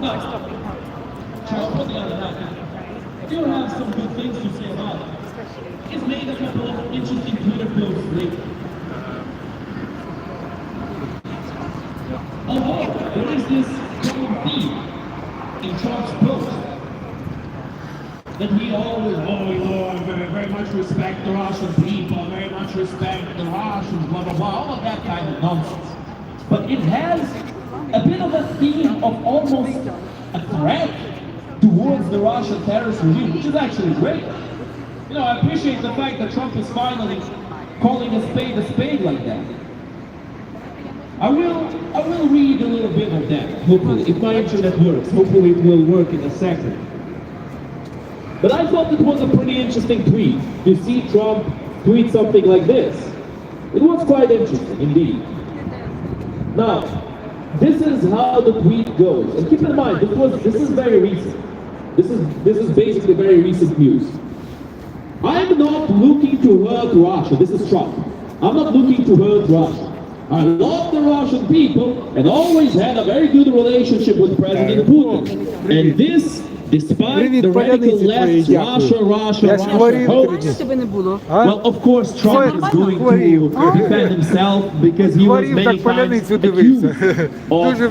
Trump, on the other hand, still have some good things to say about it. He's made a couple of interesting Twitter posts lately. Although there is this common theme in Trump's post that he always, very much respect the Russian people, very much respect the Russians, blah, blah, blah, all of that kind of nonsense. But it has a bit of a theme of almost a threat towards the Russian terrorist regime, which is actually great. You know, I appreciate the fact that Trump is finally calling a spade like that. I will read a little bit of that, hopefully, if my internet works. Hopefully it will work in a second. But I thought it was a pretty interesting tweet to see Trump tweet something like this. It was quite interesting, indeed. Now, this is how the tweet goes. And keep in mind, this is very recent. This is basically very recent news. I'm not looking to hurt Russia. This is Trump. I'm not looking to hurt Russia. I love the Russian people and always had a very good relationship with President Putin. And this, despite the radical left's Russia hopes. Well, of course, Trump is going to defend himself because he was many times accused of,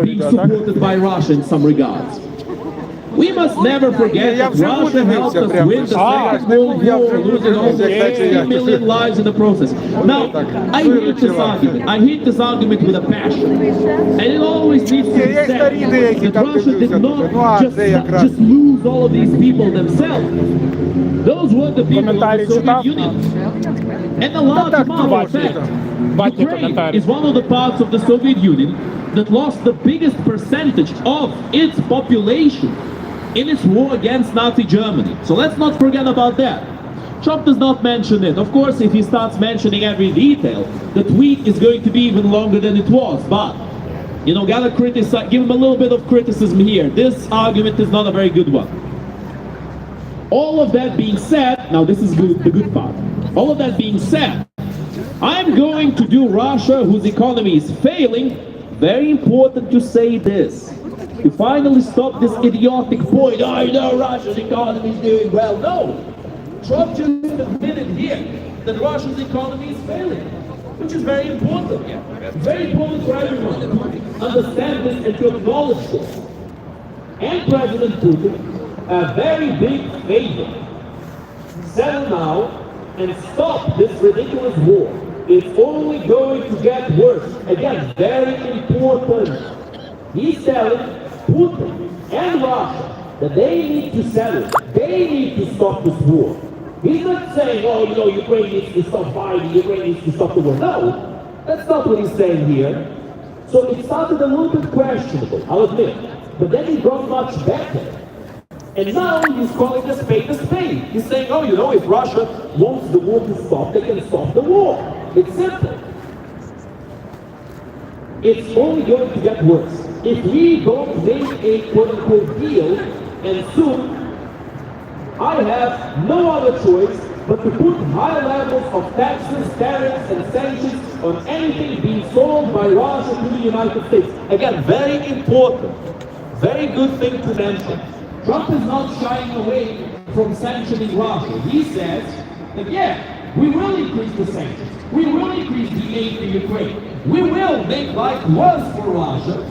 being supported by Russia in some regards. We must never forget that Russia helped us win the Second World War, losing almost 60 million lives in the process. Now, I hate this argument with a passion. And it always needs to be said that Russia did not just lose all of these people themselves. Those were the people of the Soviet Union. And a large amount of fact, Ukraine is one of the parts of the Soviet Union that lost the biggest percentage of its population in its war against Nazi Germany. So let's not forget about that. Trump does not mention it. Of course, if he starts mentioning every detail, the tweet is going to be even longer than it was. But, you know, gotta criticize, give him a little bit of criticism here. This argument is not a very good one. All of that being said, now this is the good part. All of that being said, I'm going to do Russia, whose economy is failing, very important to say this. To finally stop this idiotic point, oh, you know, Russia's economy is doing well. No! Trump just admitted here that Russia's economy is failing, which is very important. Very important for everyone to understand this and to acknowledge this. And President Putin, a very big favor. Settle now and stop this ridiculous war. It's only going to get worse. Again, very important. He's telling Putin and Russia that they need to settle. They need to stop this war. He's not saying, oh, you know, Ukraine needs to stop fighting, Ukraine needs to stop the war. No, that's not what he's saying here. So it started a little bit questionable, I'll admit. But then it got much better. And now he's calling a spade a spade. He's saying, oh, you know, if Russia wants the war to stop, they can stop the war. It's simple. It's only going to get worse. If we don't make a quote-unquote deal, and soon, I have no other choice but to put high levels of taxes, tariffs, and sanctions on anything being sold by Russia to the United States. Again, very important, very good thing to mention. Trump is not shying away from sanctioning Russia. He says that, yeah, we will increase the sanctions. We will increase the aid to Ukraine. We will make life worse for Russia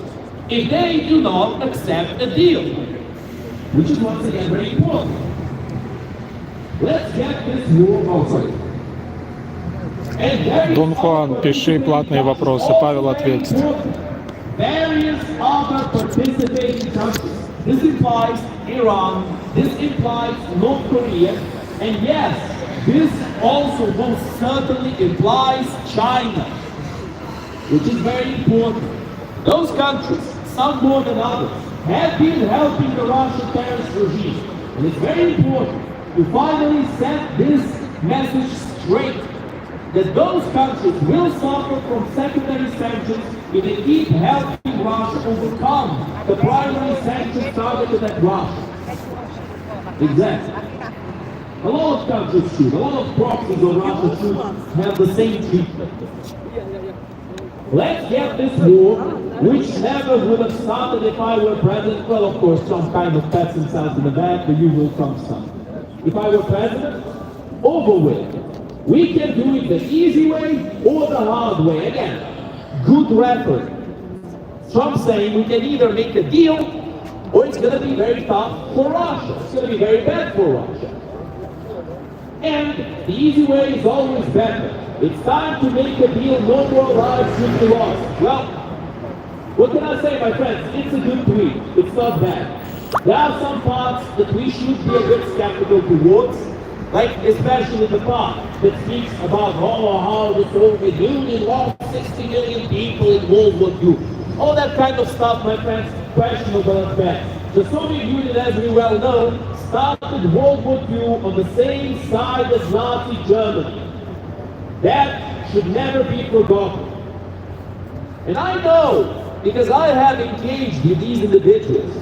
if they do not accept a deal. Which is once again very important. Let's get this war outside. Дон Хуан, пиши платные вопросы, Павел ответит. Various other participating countries. This implies Iran, this implies North Korea, and yes, this also most certainly implies China, which is very important. Those countries, some more than others, have been helping the Russian terrorist regime. And it's very important to finally set this message straight, that those countries will suffer from secondary sanctions if they keep helping Russia overcome the primary sanctions targeted at Russia. Exactly. A lot of countries should, a lot of proxies of Russia should have the same treatment. Let's get this war, which never would have started if I were president. Well, of course, some kind of pets themselves in the back, the usual Trump stuff. If I were president, over with. We can do it the easy way or the hard way. Again, good record. Trump saying we can either make a deal or it's going to be very tough for Russia. It's going to be very bad for Russia. And the easy way is always better. It's time to make a deal, no more lives should be lost. Well, what can I say, my friends? It's a good tweet. It's not bad. There are some parts that we should be a bit skeptical towards, like especially the part that speaks about how the Soviet Union lost 60 million people in World War II. All that kind of stuff, my friends, questionable at best. The Soviet Union, as we well know, started World War II on the same side as Nazi Germany. That should never be forgotten. And I know, because I have engaged with these individuals,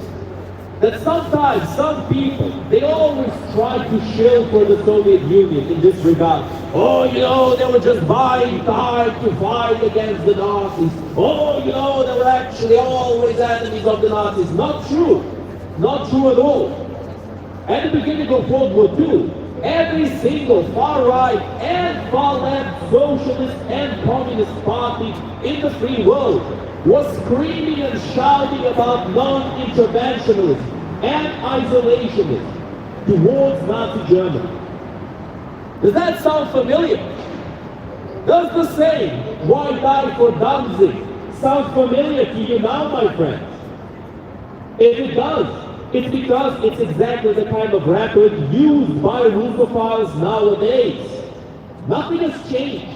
that sometimes some people, they always try to shill for the Soviet Union in this regard. Oh, you know, they were just buying time to fight against the Nazis. Oh, you know, they were actually always enemies of the Nazis. Not true. Not true at all. At the beginning of World War II, every single far-right and far-left socialist and communist party in the free world was screaming and shouting about non-interventionism and isolationism towards Nazi Germany. Does that sound familiar? Does the saying, "Why die for Danzig," sound familiar to you now, my friends? If it does, it's because it's exactly the kind of rhetoric used by Russophiles nowadays. Nothing has changed.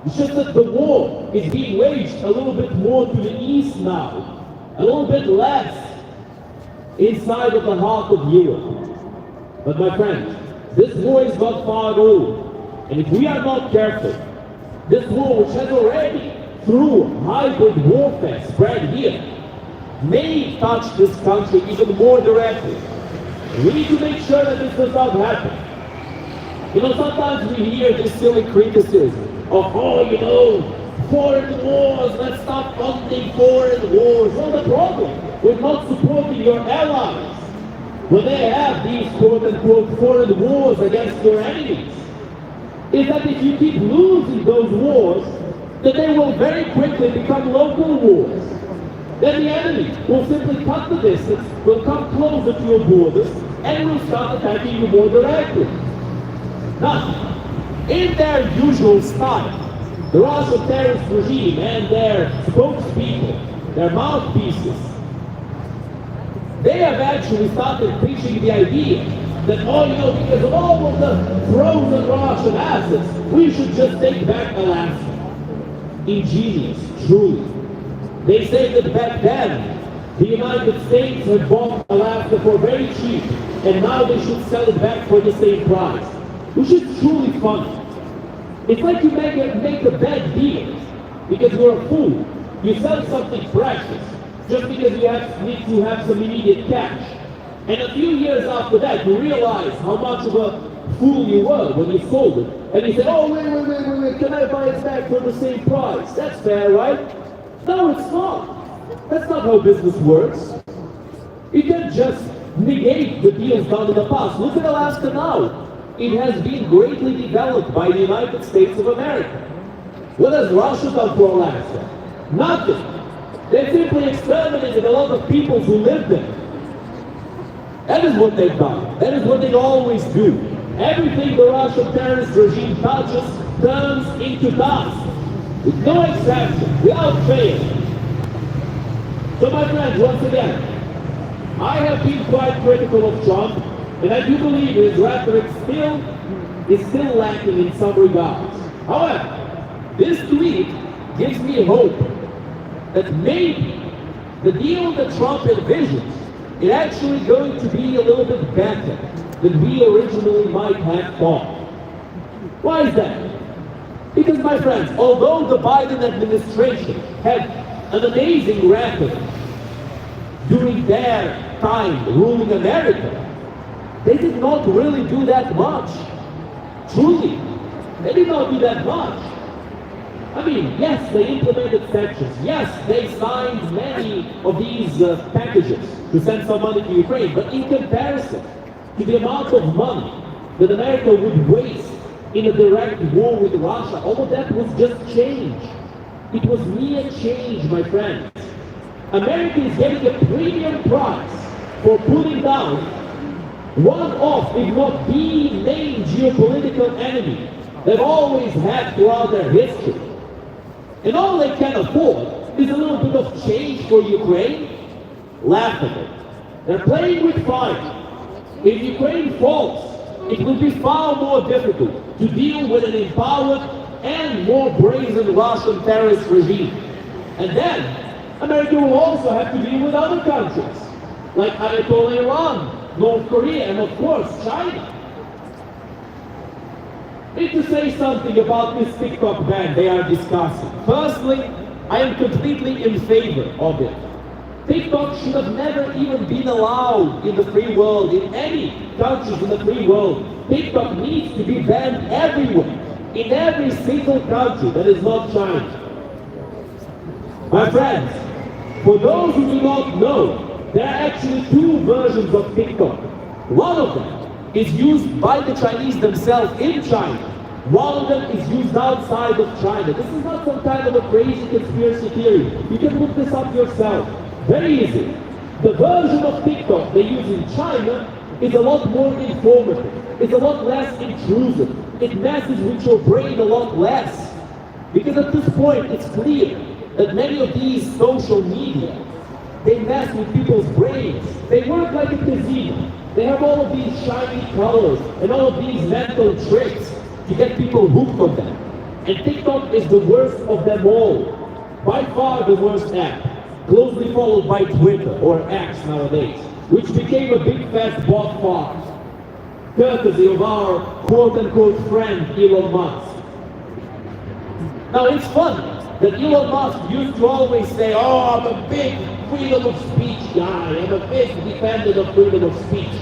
It's just that the war is being waged a little bit more to the east now, a little bit less inside of the heart of Europe. But my friends, this war is not far at all. And if we are not careful, this war, which has already, through hybrid warfare, spread here, may touch this country even more directly. We need to make sure that this does not happen. You know, sometimes we hear this silly criticism of, oh, you know, foreign wars, let's stop funding foreign wars. Well, the problem with not supporting your allies when they have these quote-unquote foreign wars against your enemies is that if you keep losing those wars, then they will very quickly become local wars. Then the enemy will simply cut the distance, will come closer to your borders, and will start attacking you more directly. Now, in their usual style, the Russian terrorist regime and their spokespeople, their mouthpieces, they have actually started preaching the idea that, oh, you know, because of all of the frozen Russian assets, we should just take back Alaska. Ingenious, truly. They say that back then, the United States had bought Alaska for very cheap, and now they should sell it back for the same price. Which is truly funny. It's like you make a bad deal because you're a fool. You sell something precious just because you need to have some immediate cash. And a few years after that, you realize how much of a fool you were when you sold it. And you say, oh, wait, can I buy it back for the same price? That's fair, right? No, it's not. That's not how business works. You can't just negate the deals done in the past. Look at Alaska now. It has been greatly developed by the United States of America. What has Russia done for Alaska? Nothing. They simply exterminated a lot of people who lived there. That is what they've done. That is what they always do. Everything the Russian terrorist regime touches turns into dust. With no exception, without fail. So my friends, once again, I have been quite critical of Trump, and I do believe his rhetoric is still lacking in some regards. However, this tweet gives me hope that maybe the deal that Trump envisions is actually going to be a little bit better than we originally might have thought. Why is that? Because, my friends, although the Biden administration had an amazing record during their time ruling America, they did not really do that much. Truly, they did not do that much. I mean, yes, they implemented sanctions. Yes, they signed many of these packages to send some money to Ukraine. But in comparison to the amount of money that America would waste in a direct war with Russia, all of that was just change. It was mere change, my friends. America is getting a premium price for putting down one of, if not the main geopolitical enemy they've always had throughout their history. And all they can afford is a little bit of change for Ukraine. Laughable. They're playing with fire. If Ukraine falls, it will be far more difficult to deal with an empowered and more brazen Russian terrorist regime. And then, America will also have to deal with other countries, like Ayatollah Iran, North Korea, and of course, China. I need to say something about this TikTok ban they are discussing. Firstly, I am completely in favor of it. TikTok should have never even been allowed in the free world, in any countries in the free world. TikTok needs to be banned everywhere, in every single country that is not China. My friends, for those who do not know, there are actually two versions of TikTok. One of them is used by the Chinese themselves in China. One of them is used outside of China. This is not some kind of a crazy conspiracy theory. You can look this up yourself. Very easy. The version of TikTok they use in China is a lot more informative. It's a lot less intrusive. It messes with your brain a lot less. Because at this point, it's clear that many of these social media, they mess with people's brains. They work like a casino. They have all of these shiny colors and all of these mental tricks to get people hooked on them. And TikTok is the worst of them all. By far the worst app. Closely followed by Twitter, or X nowadays, which became a big fat bot farm, courtesy of our quote-unquote friend Elon Musk. Now it's funny that Elon Musk used to always say, oh, I'm a big freedom of speech guy, I'm a big defender of freedom of speech.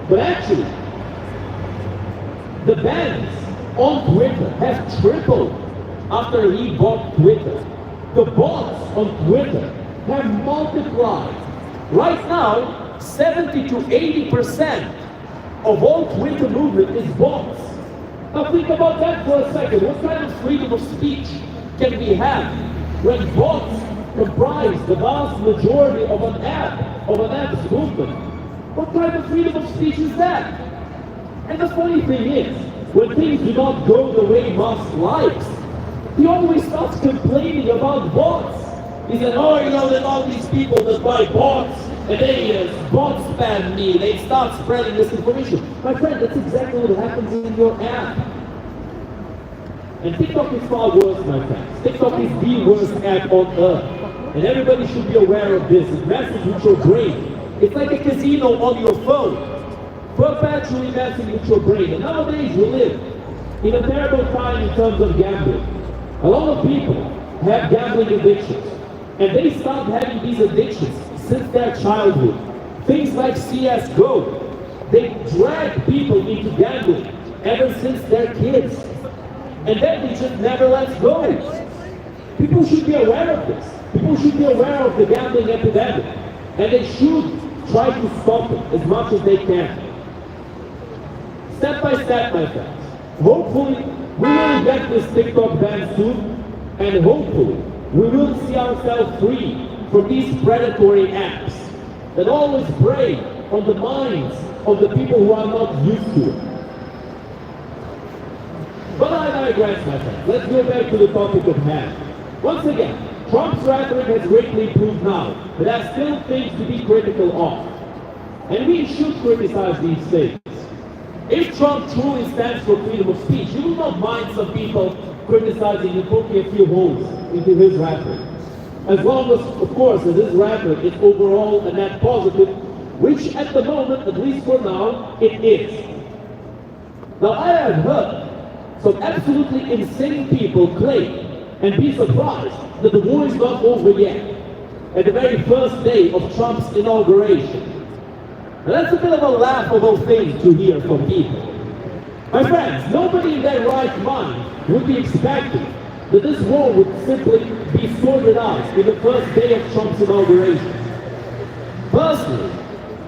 But actually, the bans on Twitter have tripled after he bought Twitter. The bots on Twitter have multiplied. Right now, 70 to 80% of all Twitter movement is bots. Now think about that for a second. What kind of freedom of speech can we have when bots comprise the vast majority of an app's movement? What kind of freedom of speech is that? And the funny thing is, when things do not go the way Musk likes, he always starts complaining about bots. He said, oh, you know, there's all these people that buy bots, and they bot spam me, they start spreading misinformation. My friend, that's exactly what happens in your app. And TikTok is far worse, my friends. TikTok is the worst app on earth. And everybody should be aware of this. It messes with your brain. It's like a casino on your phone, perpetually messing with your brain. And nowadays we live in a terrible time in terms of gambling. A lot of people have gambling addictions, and they start having these addictions since their childhood. Things like CSGO, they drag people into gambling ever since they're kids, and then they just never let go. People should be aware of this. People should be aware of the gambling epidemic, and they should try to stop it as much as they can. Step by step, my friends. Hopefully, we will get this TikTok ban soon, and hopefully we will see ourselves free from these predatory apps that always prey on the minds of the people who are not used to it. But I digress, my friends. Let's go back to the topic of hand. Once again, Trump's rhetoric has greatly improved now, but there are still things to be critical of. And we should criticize these things. If Trump truly stands for freedom of speech, you will not mind some people criticizing and poking a few holes into his rhetoric. As long as, of course, as his rhetoric is overall a net positive, which at the moment, at least for now, it is. Now I have heard some absolutely insane people claim and be surprised that the war is not over yet, at the very first day of Trump's inauguration. And that's a bit of a laughable thing to hear from people. My friends, nobody in their right mind would be expecting that this war would simply be sorted out in the first day of Trump's inauguration. Personally,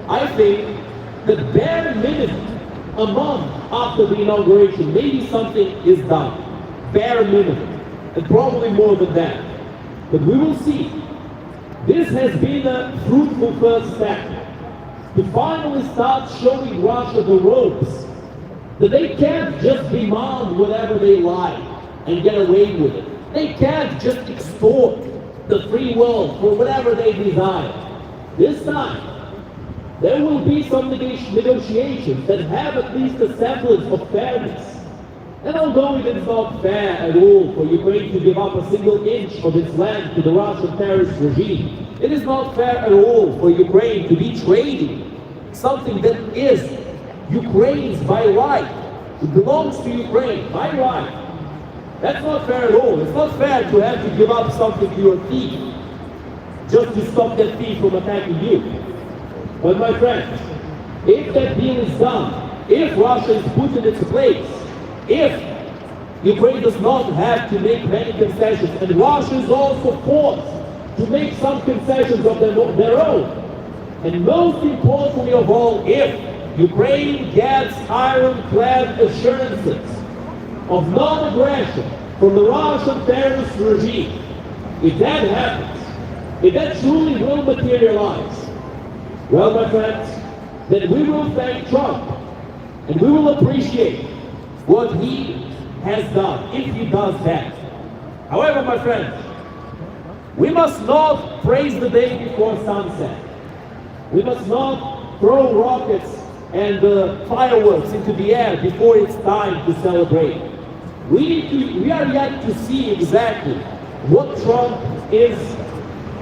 I think that bare minimum, a month after the inauguration, maybe something is done. Bare minimum, and probably more than that. But we will see. This has been a fruitful first step to finally start showing Russia the ropes, that they can't just demand whatever they like and get away with it. They can't just extort the free world for whatever they desire. This time, there will be some negotiations that have at least a semblance of fairness. And although it is not fair at all for Ukraine to give up a single inch of its land to the Russian terrorist regime, it is not fair at all for Ukraine to be trading something that is Ukraine's by right. It belongs to Ukraine by right. That's not fair at all. It's not fair to have to give up something to your thief just to stop that thief from attacking you. But my friends, if that deal is done, if Russia is put in its place, if Ukraine does not have to make many concessions, and Russia is also forced to make some concessions of their own, and most importantly of all, if Ukraine gets ironclad assurances of non-aggression from the Russian terrorist regime, if that happens, if that truly will materialize, well, my friends, then we will thank Trump and we will appreciate what he has done, if he does that. However, my friends, we must not praise the day before sunset. We must not throw rockets and fireworks into the air before it's time to celebrate. We are yet to see exactly what Trump is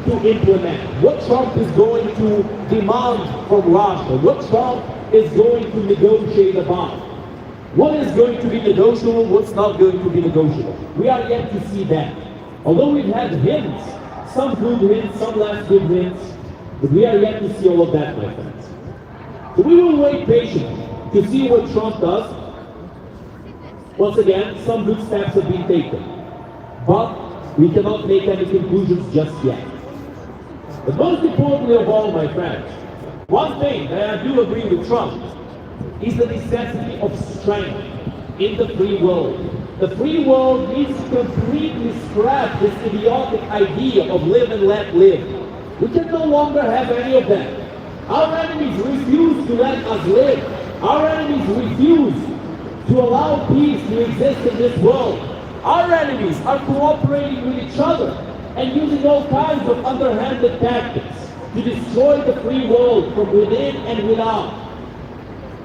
to implement, what Trump is going to demand from Russia, what Trump is going to negotiate about. What is going to be negotiable, what's not going to be negotiable. We are yet to see that. Although we've had hints, some good hints, some less good hints, but we are yet to see all of that, my friends. So we will wait patiently to see what Trump does. Once again, some good steps have been taken, but we cannot make any conclusions just yet. But most importantly of all, my friends, one thing that I do agree with Trump is the necessity of strength in the free world. The free world needs to completely scrap this idiotic idea of live and let live. We can no longer have any of that. Our enemies refuse to let us live. Our enemies refuse to allow peace to exist in this world. Our enemies are cooperating with each other and using all kinds of underhanded tactics to destroy the free world from within and without.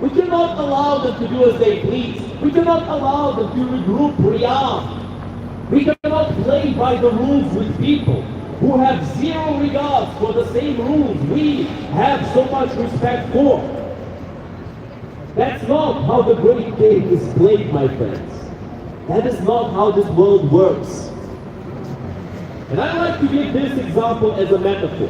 We cannot allow them to do as they please. We cannot allow them to regroup rearm. We cannot play by the rules with people who have zero regard for the same rules we have so much respect for. That's not how the great game is played, my friends. That is not how this world works. And I like to give this example as a metaphor,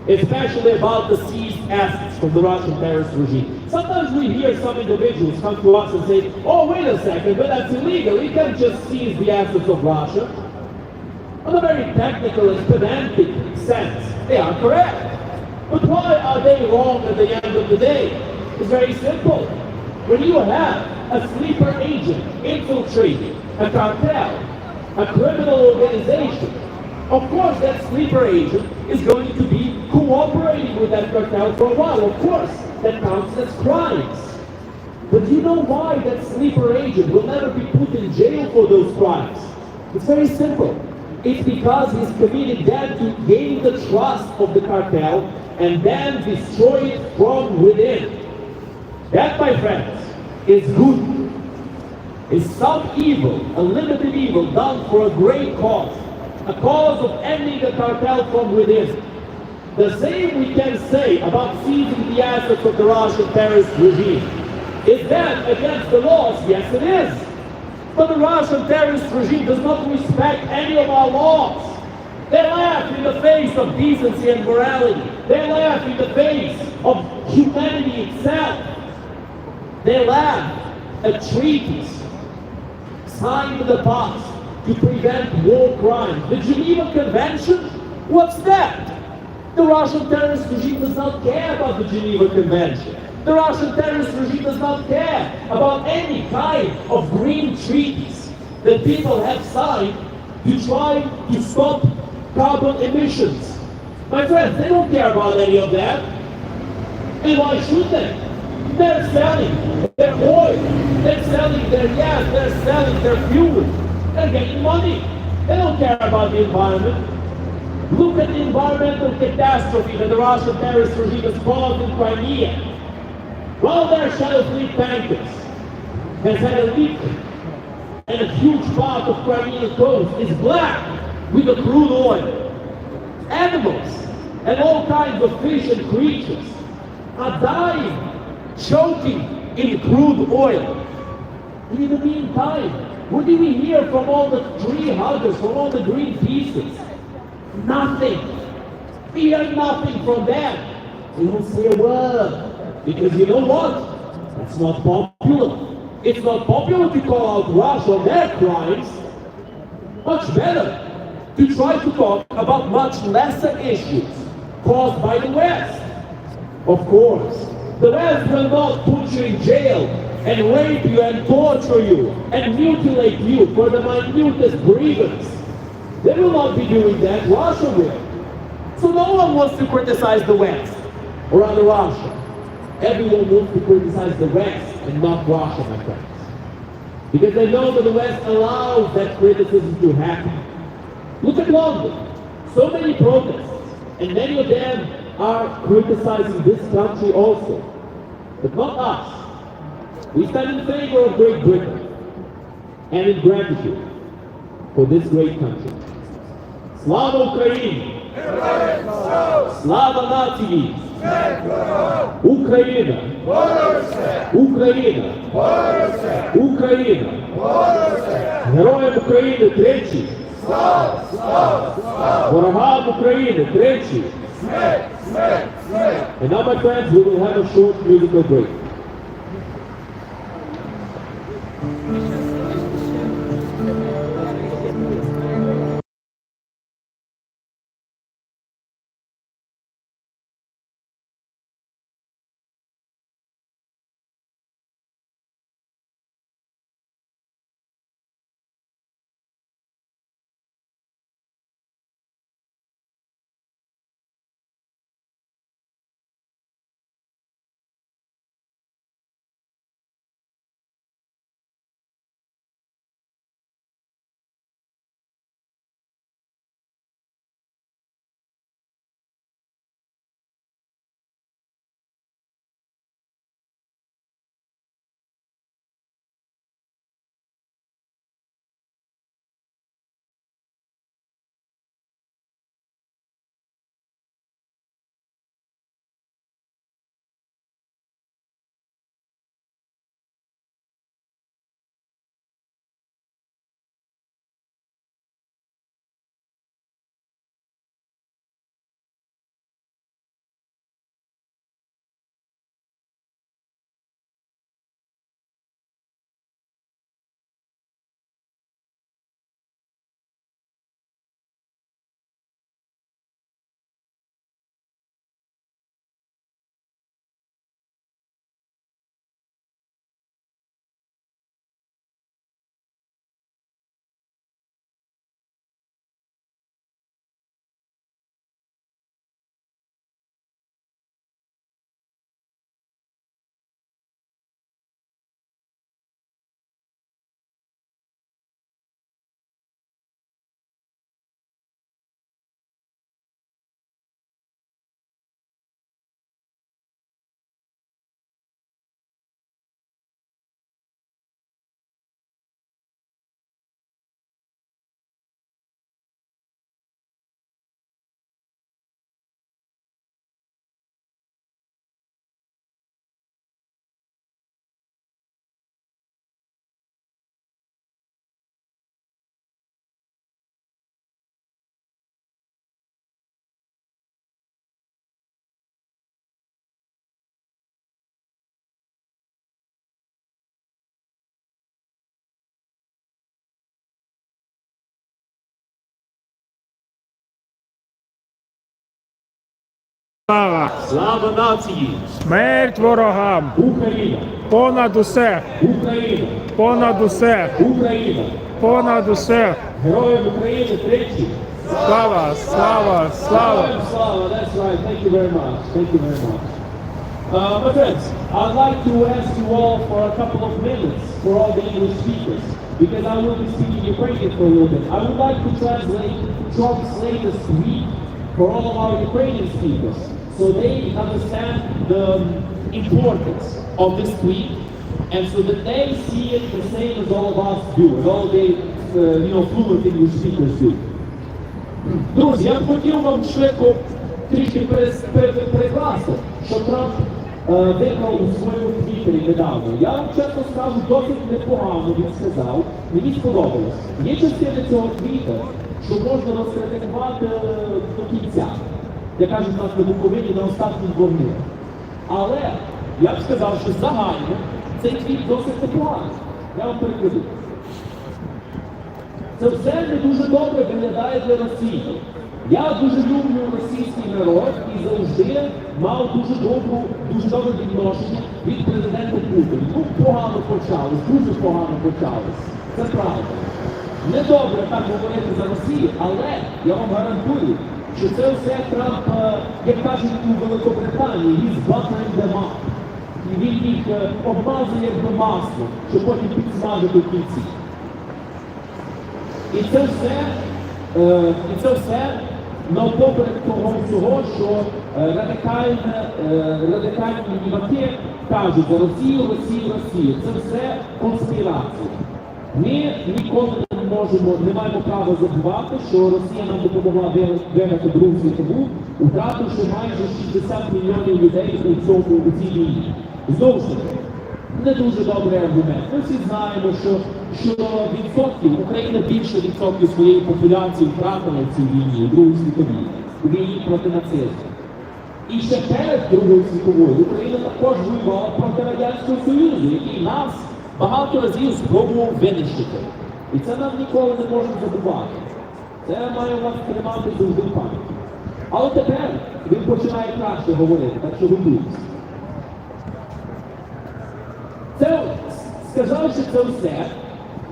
especially about the seized assets from the Russian terrorist regime. Sometimes we hear some individuals come to us and say, oh, wait a second, but that's illegal. We can't just seize the assets of Russia. On a very technical and pedantic sense, they are correct. But why are they wrong at the end of the day? It's very simple. When you have a sleeper agent infiltrating a cartel, a criminal organization, of course that sleeper agent is going to be cooperating with that cartel for a while. Of course, that counts as crimes. But you know why that sleeper agent will never be put in jail for those crimes? It's very simple. It's because he's committed that to gain the trust of the cartel and then destroy it from within. That, my friends, is good. It's some evil, a limited evil done for a great cause. A cause of ending the cartel from within. The same we can say about seizing the assets of the Russian terrorist regime. Is that against the laws? Yes, it is. But the Russian terrorist regime does not respect any of our laws. They laugh in the face of decency and morality. They laugh in the face of humanity itself. They laugh at treaties signed in the past to to prevent war crimes. The Geneva Convention? What's that? The Russian terrorist regime does not care about the Geneva Convention. The Russian terrorist regime does not care about any kind of green treaties that people have signed to try to stop carbon emissions. My friends, they don't care about any of that. And why should they? They're selling their oil, they're selling their gas, they're selling their fuel. They're getting money. They don't care about the environment. Look at the environmental catastrophe that the Russian terrorist regime has caused in Crimea. One of their Shadow Fleet tankers has had a leak, and a huge part of Crimean coast is black with the crude oil. Animals and all kinds of fish and creatures are dying, choking in crude oil. And in the meantime, what do we hear from all the tree huggers, from all the Greenpeaces? Nothing. We hear nothing from them. They don't say a word. Because you know what? That's not popular. It's not popular to call out Russia on their crimes. Much better to try to talk about much lesser issues caused by the West. Of course, the West will not put you in jail and rape you and torture you and mutilate you for the minutest grievance. They will not be doing that. Russia will. So no one wants to criticize the West, or rather Russia. Everyone wants to criticize the West and not Russia, my friends. Because they know that the West allows that criticism to happen. Look at London. So many protests, and many of them are criticizing this country also. But not us. We stand in favor of Great Britain and in gratitude for this great country. Slava Ukraini! Slava nacії! Україна! Україна! Україна! Героям України тричі! Ворогам України тричі! And now, my friends, we will have a short musical break. Слава! Слава нації! Смерть ворогам! Україна! Понад усе! Україна! Понад усе! Україна! Понад усе! Героям України тричі! Слава! Слава! Слава! Slava, that's right. Thank you very much. Thank you very much. My friends, I'd like to ask you all for a couple of minutes for all the English speakers, because I will be speaking Ukrainian for a little bit. I would like to translate this tweet for all of our Ukrainian speakers, so they understand the importance of this tweet, and so that they see it the same as all of us do, as all the fluent English speakers do. Друзі, я б хотів вам швидко трішки перекласти, що Трамп виклав у своєму твіттері недавно. Я вам чесно скажу, досить непогано він сказав, мені сподобалось. Є частини цього твіта, що можна розкритикувати до кінця, як кажуть нас на Буковині, на останніх вогнях. Але я б сказав, що загально цей твіт досить непоганий. Я вам перекладу. Це все не дуже добре виглядає для Росії. Я дуже люблю російський народ і завжди мав дуже добре відношення від президента Путіна. Ну, погано почалось, дуже погано почалось. Це правда. Недобре так говорити за Росію, але я вам гарантую, що це все Трамп, як кажуть у Великобританії, he's buttering them up. І він їх обмазує як до масло, щоб потім підсмажити в кінці. І це все навпоперек того всього, що радикальні ліваки кажуть за Росію, Росію, Росію. Це все конспірація. Ми ніколи не маємо права забувати, що Росія нам допомогла виграти Другу світову, втративши майже 60 мільйонів людей у цій війні. Знову ж таки, не дуже добрий аргумент. Ми всі знаємо, що відсотків, Україна більше відсотків своєї популяції втратила в цій війні, у Другій світовій, у війні проти нацизму. І ще перед Другою світовою Україна також воювала проти Радянського Союзу, який нас багато разів спробував винищити. І це нам ніколи не можна забувати. Це має нас тримати завжди в пам'яті. Але тепер він починає краще говорити, так що готуйтесь. Сказавши це все,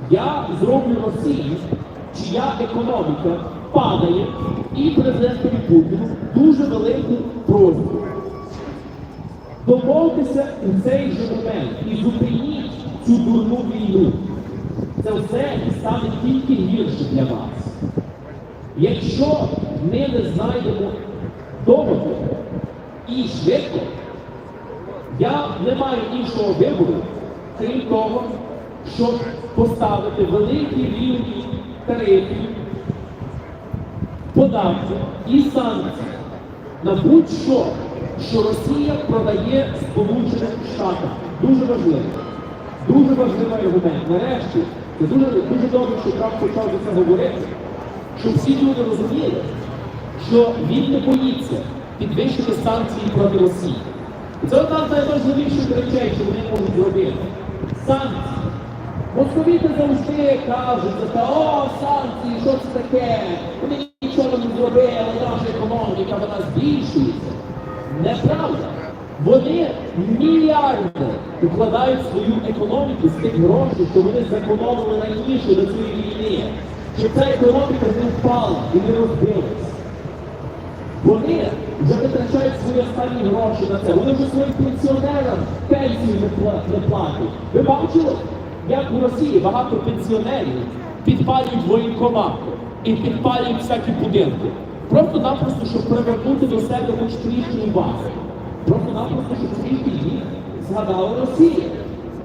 я зроблю Росії, чия економіка падає, і президентові Путіну дуже велику просьбу. Домовтеся у цей же момент і зупиніть цю дурну війну. Це все стане тільки гірше для вас. Якщо ми не знайдемо доводу і швидко, я не маю іншого вибору, крім того, щоб поставити великі рівні тарифи, податки і санкції на будь-що, що Росія продає Сполученим Штатам. Дуже важливо. Дуже важливий аргумент. Нарешті, це дуже добре, що Трамп почав за це говорити, щоб всі люди розуміли, що він не боїться підвищити санкції проти Росії. І це одна з найважливіших речей, що вони можуть зробити. Санкції. Московіти завжди кажуть, о, санкції, що це таке? Вони нічого не зробили, наша економіка, вона збільшується. Неправда. Вони мільярди вкладають свою економіку з тих грошей, що вони зекономили раніше до цієї війни. Щоб ця економіка не впала і не розбилась. Вони вже витрачають свої останні гроші на це. Вони вже своїм пенсіонерам пенсію не платять. Ви бачили, як у Росії багато пенсіонерів підпалюють воєнкомати і підпалюють всякі будинки. Просто-напросто, щоб привернути до себе хоч трішки бази. Просто-напросто, щоб трішки їх згадала Росія.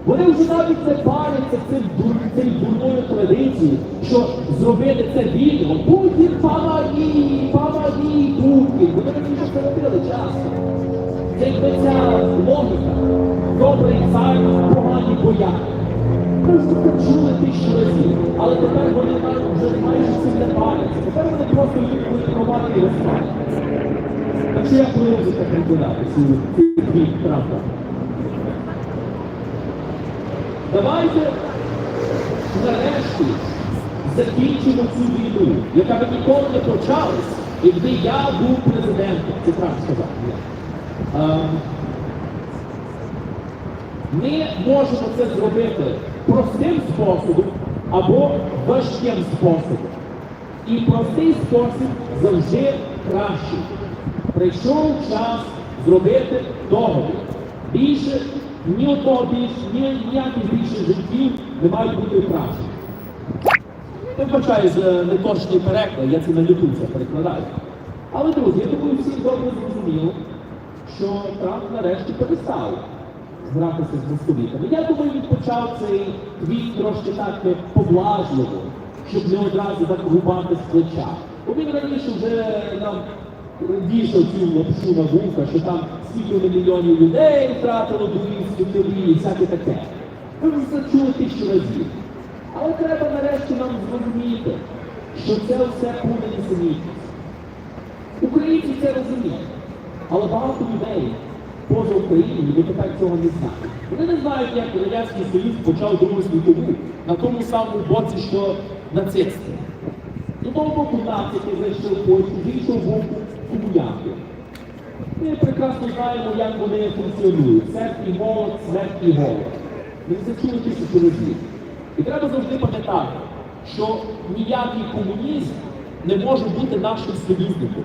Вони вже навіть не паряться цією дурною традицією, що зробити це вільно. Путін, помоги, Путін. Вони раніше це робили часто. Це якби ця логіка. Добрий цар, погані бояки. Ми ж це чули 1000 разів. Але тепер вони вже майже цим не паряться. Тепер вони просто їх воєнкомати і розпаляться. Так що я продовжую так викладати цей твіт Трампа. Давайте нарешті закінчимо цю війну, яка би ніколи не почалась, Якби я був президентом, це Трамп сказав, ми можемо це зробити простим способом або важким способом. І простий спосіб завжди кращий. Прийшов час зробити договір. Більше, ні одного більше, ніяких більше життів не мають бути краще. Я вбачаю за неточний переклад, я це на лютуця перекладаю. Але, друзі, я думаю, всім добре зрозуміло, що Трамп нарешті перестав гратися з московітами. Я думаю, він почав цей твіт трошки так поблажливо, щоб не одразу так рубати з плеча. Бо він раніше вже нам вішав цю лапшу на вуха, що там стільки мільйонів людей втратило довір'я, світові і всяке таке. Ми вже це чули 1000 разів. Але треба нарешті нам зрозуміти, що це все повна нісенітність. Українці це розуміють, але багато людей поза Україною тепер цього не знають. Вони не знають, як Радянський Союз почав Другу світову на тому самому боці, що нацисти. З одного боку нацики зайшли в Польщу, з іншого боку комуняки. Ми прекрасно знаємо, як вони функціонують. Серп і молот, смерть і голод. Ми це чули 1000 разів. І треба завжди пам'ятати, що ніякий комунізм не може бути нашим союзником.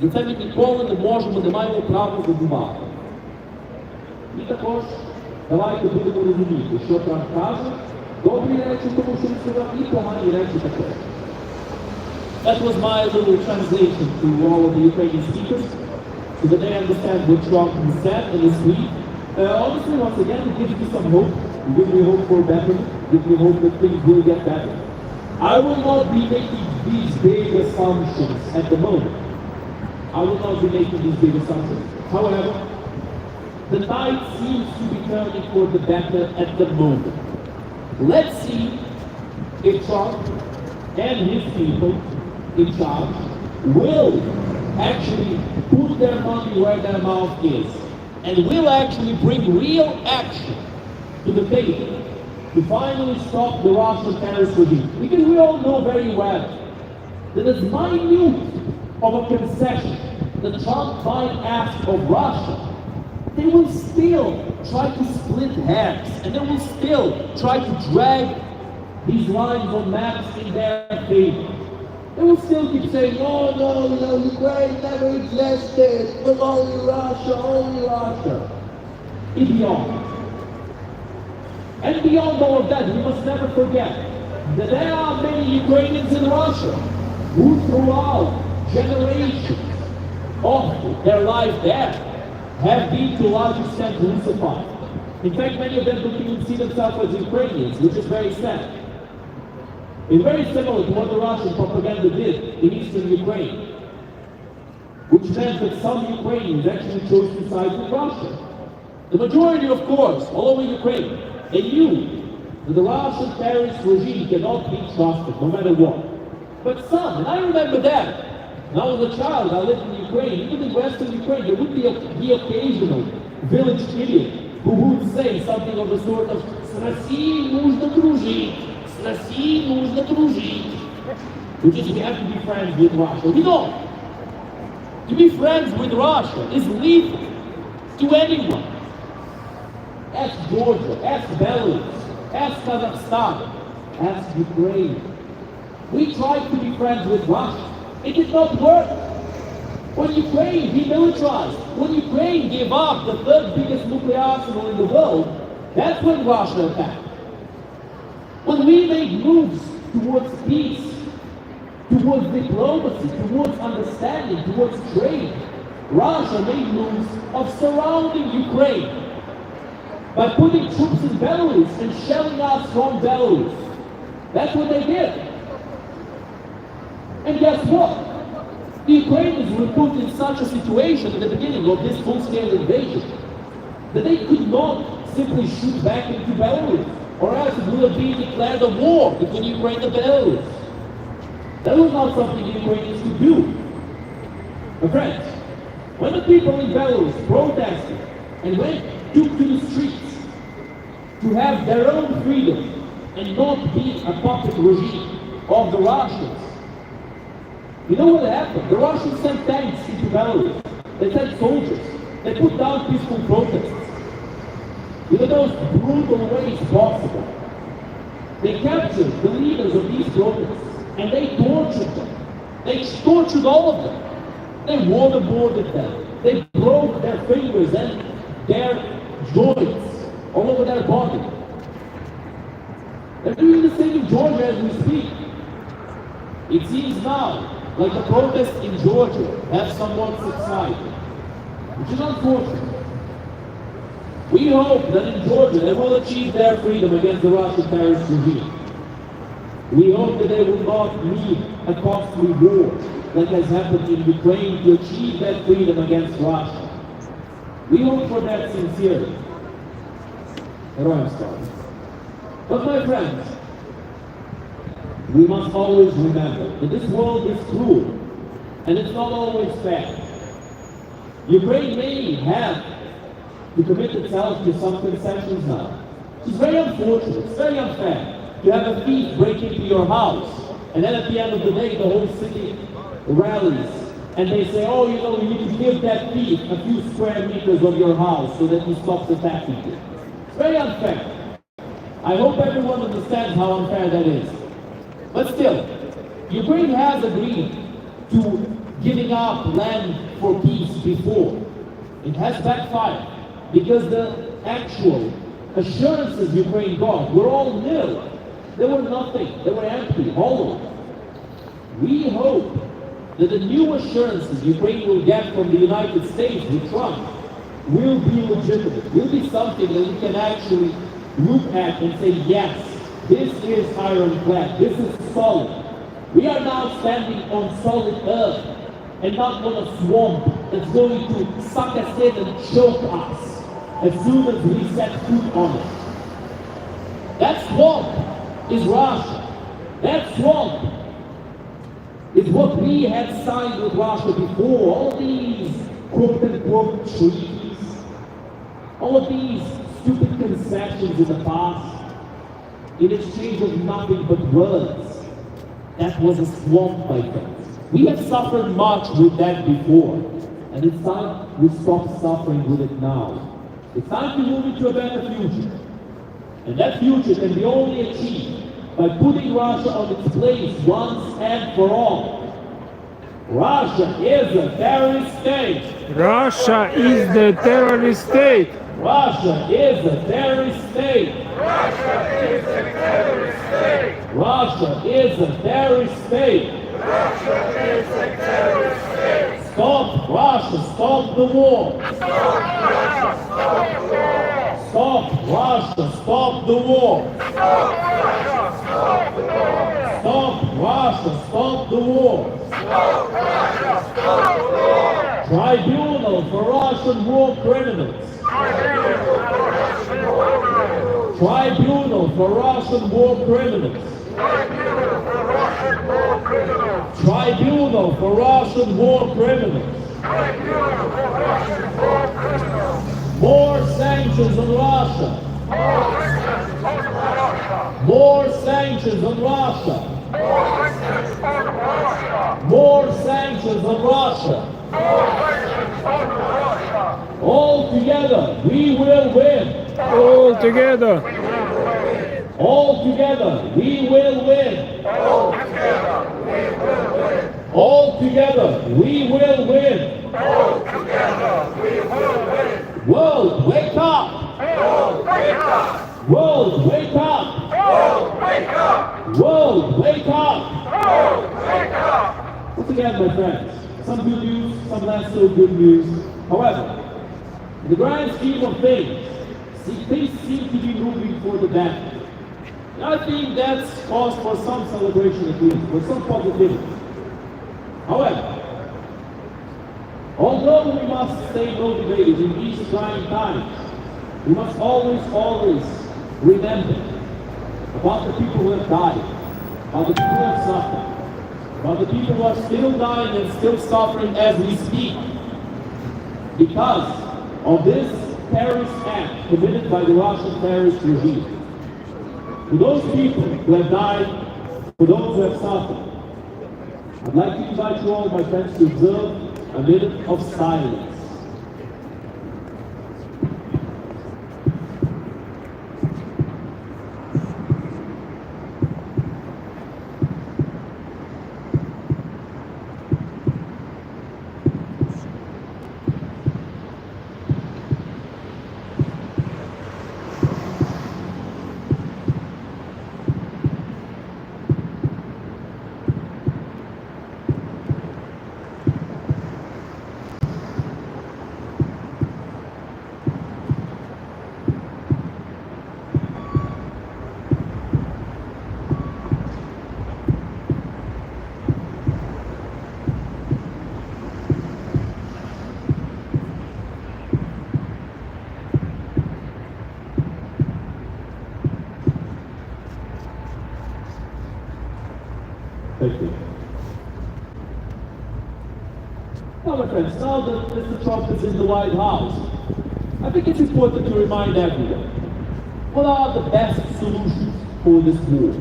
За це ми ніколи не можемо, не маємо права забувати. І також давайте будемо розуміти, що Трамп каже, добрі речі, тому що він сказав, і погані речі також. That was my little translation to all of the Ukrainian speakers, so that they understand what Trump said in his tweet. Honestly, once again, it gives me some hope. It gives me hope for better. It gives me hope that things will get better. I will not be making these big assumptions at the moment. I will not be making these big assumptions. However, the tide seems to be turning for the better at the moment. Let's see if Trump and his people in charge will actually put their money where their mouth is and will actually bring real action to the table to finally stop the Russian terrorist regime. Because we all know very well that as minute of a concession that Trump might ask of Russia, they will still try to split hairs and they will still try to drag these lines on maps in their favor. They will still keep saying, oh no, Ukraine never existed, but only Russia. And beyond. And beyond all of that, we must never forget that there are many Ukrainians in Russia who throughout generations of their life there have been to a large extent Russified. In fact, many of them don't even see themselves as Ukrainians, which is very sad. It's very similar to what the Russian propaganda did in eastern Ukraine, which meant that some Ukrainians actually chose to side with Russia. The majority, of course, all over Ukraine, they knew that the Russian terrorist regime cannot be trusted, no matter what. But some, and I remember that, when I was a child, I lived in Ukraine, even in western Ukraine, there would be the occasional village idiot who would say something of the sort of, "С Россией нужно дружить. Which is we have to be friends with Russia. We don't. To be friends with Russia is lethal to anyone. Ask Georgia, ask Belarus, ask Kazakhstan, ask Ukraine. We tried to be friends with Russia. It did not work. When Ukraine demilitarized, when Ukraine gave up the third biggest nuclear arsenal in the world, that's when Russia attacked. When we made moves towards peace, towards diplomacy, towards understanding, towards trade, Russia made moves of surrounding Ukraine by putting troops in Belarus and shelling us from Belarus. That's what they did. And guess what? The Ukrainians were put in such a situation at the beginning of this full-scale invasion that they could not simply shoot back into Belarus, or else it would have been declared a war between Ukraine and Belarus. That was not something the Ukrainians could do. My friends, when the people in Belarus protested and took to the streets to have their own freedom and not be a puppet regime of the Russians, You know what happened? The Russians sent tanks into Belarus. They sent soldiers. They put down peaceful protests. In the most brutal ways possible. They captured the leaders of these protests and they tortured them. They tortured all of them. They waterboarded them. They broke their fingers and their joints all over their body. They're doing the same in Georgia as we speak. It seems now like the protests in Georgia have somewhat subsided, which is unfortunate. We hope that in Georgia they will achieve their freedom against the Russian terrorist regime. We hope that they will not need a costly war like has happened in Ukraine to achieve that freedom against Russia. We hope for that sincerely. But my friends, we must always remember that this world is cruel and it's not always fair. Ukraine may have to commit itself to some concessions now. It's very unfortunate, it's very unfair to have a thief break into your house and then at the end of the day the whole city rallies and they say, oh, you know, you need to give that thief a few square meters of your house so that he stops attacking you. It's very unfair. I hope everyone understands how unfair that is. But still, Ukraine has agreed to giving up land for peace before. It has backfired because the actual assurances Ukraine got were all nil. They were nothing. They were empty, hollow. We hope that the new assurances Ukraine will get from the United States with Trump will be legitimate, will be something that we can actually look at and say, yes, this is ironclad, this is solid. We are now standing on solid earth and not on a swamp that's going to suck us in and choke us as soon as we set foot on it. That swamp is Russia. That swamp is what we had signed with Russia before. All these quote-unquote treaties, all of these stupid concessions in the past, in exchange of nothing but words. That was a swamp, my friends. We have suffered much with that before, and it's time we stop suffering with it now. It's time to move into a better future. And that future can be only achieved by putting Russia on its place once and for all. Russia is a terrorist state. Russia is the terrorist state. Russia is a terrorist state. Russia is a terrorist state. Russia is a terrorist state. Russia is a terrorist state. Stop Russia, stop the war. Stop Russia, stop the war. Stop Russia, stop the war. Stop Russia, stop the war. Stop Russia, stop the war. Stop Russia, stop the war. Tribunal for Russian war criminals. Tribunal for Russian war criminals. Tribunal for Russian war criminals. More sanctions on Russia. More sanctions on Russia. More sanctions on Russia. All together, we will win. All together. All together, we will win. All together, we will win. All together, we will win. All together, we will win. World, wake up! World, wake up! World, wake up! World, wake up! World, wake up! World, wake up! Once again, my friends, some good news, some not so good news. However, in the grand scheme of things seem to be moving for the better. I think that's cause for some celebration at least, for some positivity. However, although we must stay motivated in these trying times, we must always remember about the people who have died, about the people who have suffered, about the people who are still dying and still suffering as we speak, because of this terrorist act committed by the Russian terrorist regime. For those people who have died, for those who have suffered, I'd like to invite you all, my friends, to observe a minute of silence. Thank you. Now, my friends, now that Mr. Trump is in the White House, I think it's important to remind everyone, what are the best solutions for this war?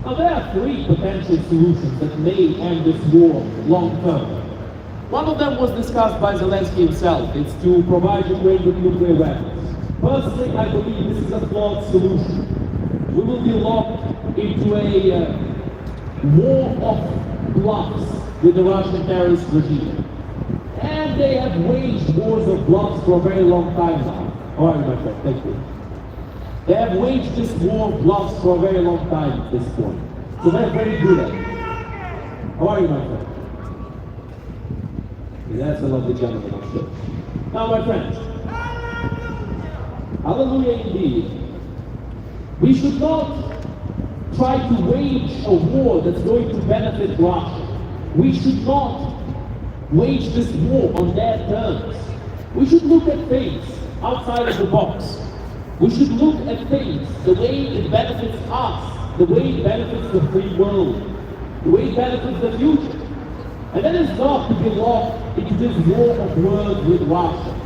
Now, there are three potential solutions that may end this war long term. One of them was discussed by Zelensky himself. It's to provide Ukraine with nuclear weapons. Personally, I believe this is a flawed solution. We will be locked into a war of bluffs with the Russian terrorist regime. And they have waged wars of bluffs for a very long time now. All right, my friend, thank you. They have waged this war of bluffs for a very long time at this point. So they're very good at it. How are you, my friend? Yeah, that's a lovely gentleman, I'm sure. Now, my friends, hallelujah indeed. We should not try to wage a war that's going to benefit Russia. We should not wage this war on their terms. We should look at things outside of the box. We should look at things the way it benefits us, the way it benefits the free world, the way it benefits the future. And that is not to be locked into this war of words with Russia.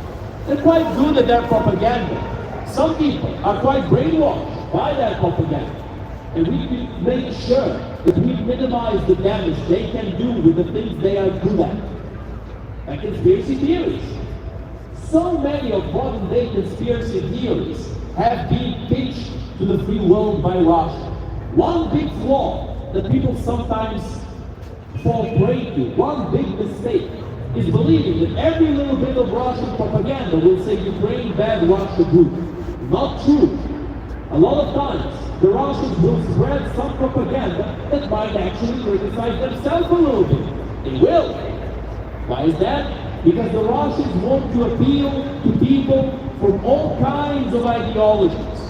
They're quite good at their propaganda. Some people are quite brainwashed by their propaganda. And we can make sure that we minimize the damage they can do with the things they are good at. Like conspiracy theories. So many of modern day conspiracy theories have been pitched to the free world by Russia. One big flaw that people sometimes fall prey to, one big mistake, is believing that every little bit of Russian propaganda will say Ukraine bad, Russia good. Not true. A lot of times, the Russians will spread some propaganda that might actually criticize themselves a little bit. They will. Why is that? Because the Russians want to appeal to people from all kinds of ideologies.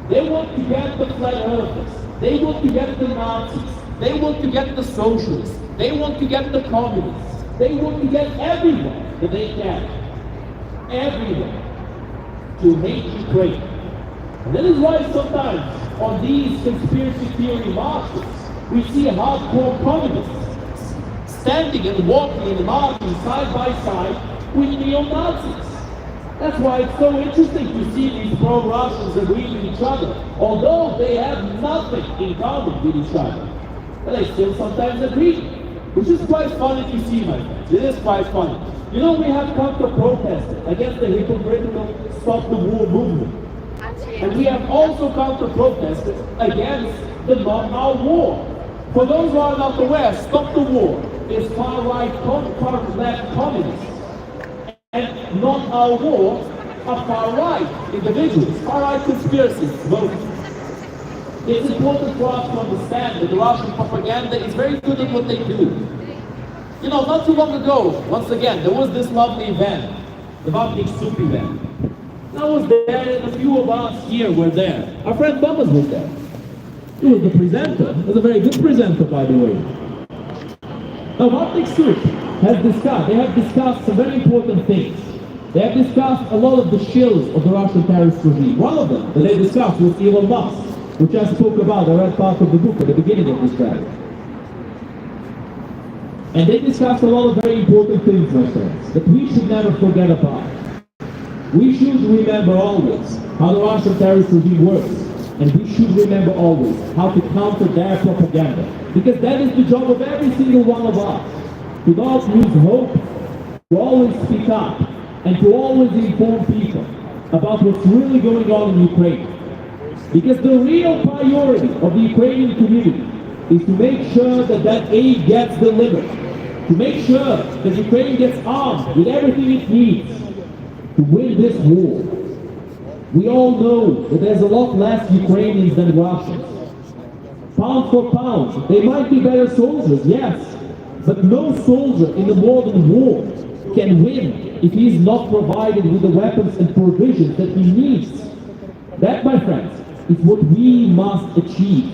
They want to get the flat earthers. They want to get the Nazis. They want to get the socialists. They want to get the communists. They want to get everyone that they can. Everyone to hate Ukraine. And that is why sometimes on these conspiracy theory marches, we see hardcore communists standing and walking and marching side by side with neo-Nazis. That's why it's so interesting to see these pro-Russians agreeing with each other, although they have nothing in common with each other. But they still sometimes agree, which is quite funny to see, my friends. It is quite funny. You know, we have counter-protested against the hypocritical Stop the War movement. And we have also counter-protested against the Not Our War. For those who are not aware, Stop the War is far-right, far-left communists. And Not Our War are far-right individuals, far-right conspiracies voting. It's important for us to understand that the Russian propaganda is very good at what they do. You know, not too long ago, once again, there was this lovely event, the Vapnik Soup event. I was there, and a few of us here were there. Our friend Thomas was there. He was the presenter. He was a very good presenter, by the way. Now, Vapnik Soup they have discussed some very important things. They have discussed a lot of the shills of the Russian terrorist regime. One of them that they discussed was Elon Musk, which I spoke about. I read part of the book at the beginning of this track. And they discussed a lot of very important things, my friends, that we should never forget about. We should remember always how the Russian terrorist regime works. And we should remember always how to counter their propaganda. Because that is the job of every single one of us. To not lose hope, to always speak up, and to always inform people about what's really going on in Ukraine. Because the real priority of the Ukrainian community is to make sure that that aid gets delivered. To make sure that Ukraine gets armed with everything it needs to win this war. We all know that there's a lot less Ukrainians than Russians. Pound for pound, they might be better soldiers, yes, but no soldier in the modern war can win if he is not provided with the weapons and provisions that he needs. That, my friends, is what we must achieve.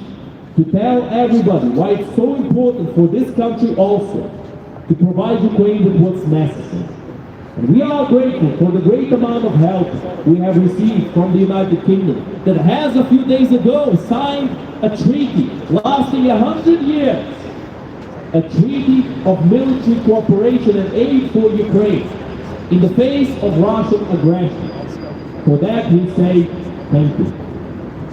To tell everybody why it's so important for this country also to provide Ukraine with what's necessary. And we are grateful for the great amount of help we have received from the United Kingdom that has a few days ago signed a treaty lasting 100 years. A treaty of military cooperation and aid for Ukraine in the face of Russian aggression. For that we say thank you.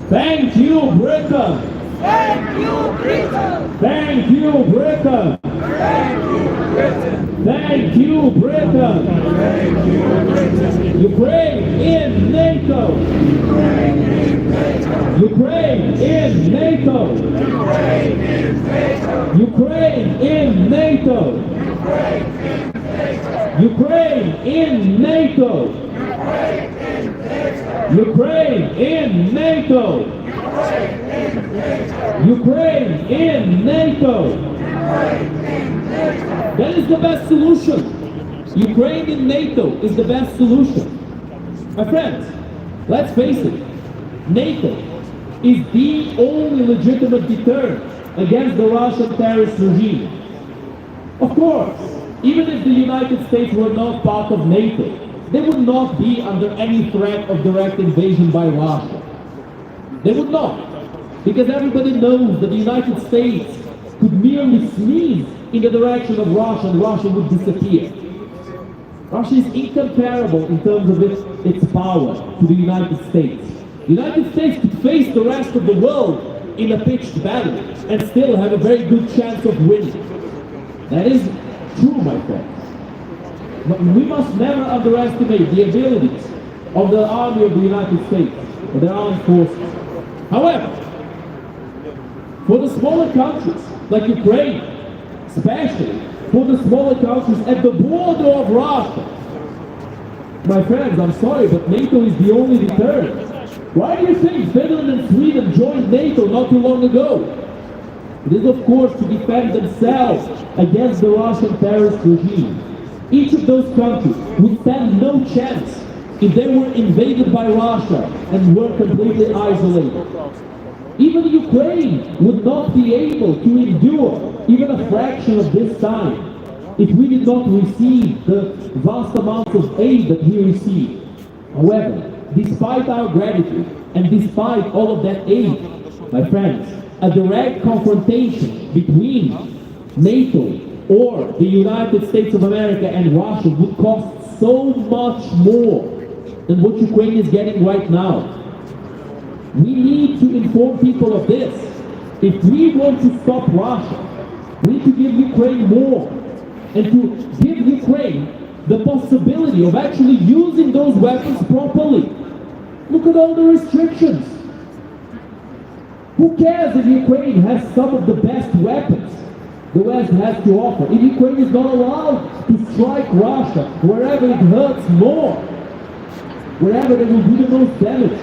Thank you, Britain! Thank you, Britain! Thank you, Britain! Thank you, Britain! Thank you, Britain! Thank you, Britain! Ukraine in NATO! Ukraine in NATO! Ukraine in NATO! Ukraine in NATO! Ukraine in NATO! Ukraine in NATO! Ukraine in NATO! Ukraine in NATO! That is the best solution. Ukraine in NATO is the best solution. My friends, let's face it, NATO is the only legitimate deterrent against the Russian terrorist regime. Of course, even if the United States were not part of NATO, they would not be under any threat of direct invasion by Russia. They would not. Because everybody knows that the United States could merely sneeze in the direction of Russia and Russia would disappear. Russia is incomparable in terms of its power to the United States. The United States could face the rest of the world in a pitched battle and still have a very good chance of winning. That is true, my friends. But we must never underestimate the abilities of the army of the United States, of their armed forces. However, for the smaller countries, like Ukraine, especially for the smaller countries at the border of Russia, my friends, I'm sorry, but NATO is the only deterrent. Why do you think Finland and Sweden joined NATO not too long ago? It is, of course, to defend themselves against the Russian terrorist regime. Each of those countries would stand no chance if they were invaded by Russia and were completely isolated. Even Ukraine would not be able to endure even a fraction of this time if we did not receive the vast amounts of aid that we received. However, despite our gratitude and despite all of that aid, my friends, a direct confrontation between NATO or the United States of America and Russia would cost so much more than what Ukraine is getting right now. We need to inform people of this. If we want to stop Russia, we need to give Ukraine more and to give Ukraine the possibility of actually using those weapons properly. Look at all the restrictions. Who cares if Ukraine has some of the best weapons the West has to offer? If Ukraine is not allowed to strike Russia wherever it hurts more, wherever they will do the most damage.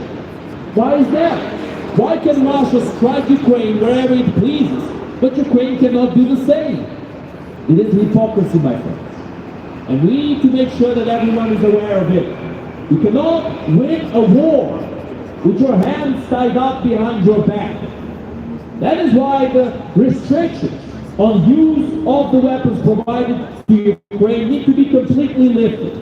Why is that? Why can Russia strike Ukraine wherever it pleases, but Ukraine cannot do the same? It is hypocrisy, my friends. And we need to make sure that everyone is aware of it. You cannot win a war with your hands tied up behind your back. That is why the restrictions on use of the weapons provided to Ukraine need to be completely lifted.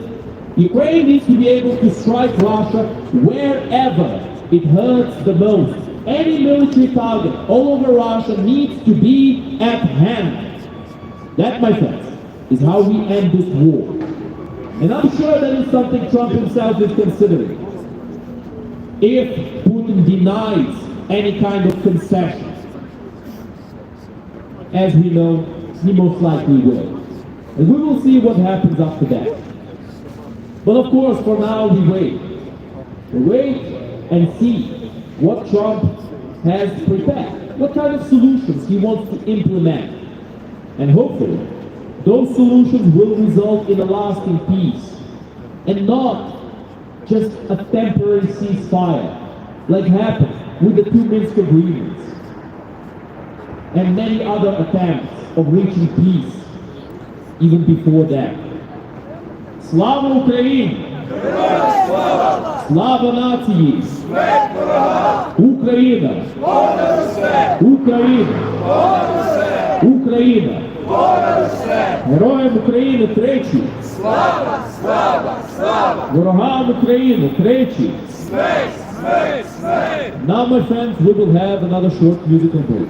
Ukraine needs to be able to strike Russia wherever it hurts the most. Any military target all over Russia needs to be at hand. That, my friends, is how we end this war. And I'm sure that is something Trump himself is considering. If Putin denies any kind of concession. As we know, he most likely will. And we will see what happens after that. But of course, for now, we wait. We wait and see what Trump has prepared, what kind of solutions he wants to implement. And hopefully, those solutions will result in a lasting peace, and not just a temporary ceasefire, like happened with the two Minsk agreements, and many other attempts of reaching peace even before that. Слава Україні! Слава нації! Україна! Україна! Україна! Героям України тричі! Слава, слава, слава! Ворогам України тричі! Смерть, смерть, смерть! Now, my friends, we will have another short musical break.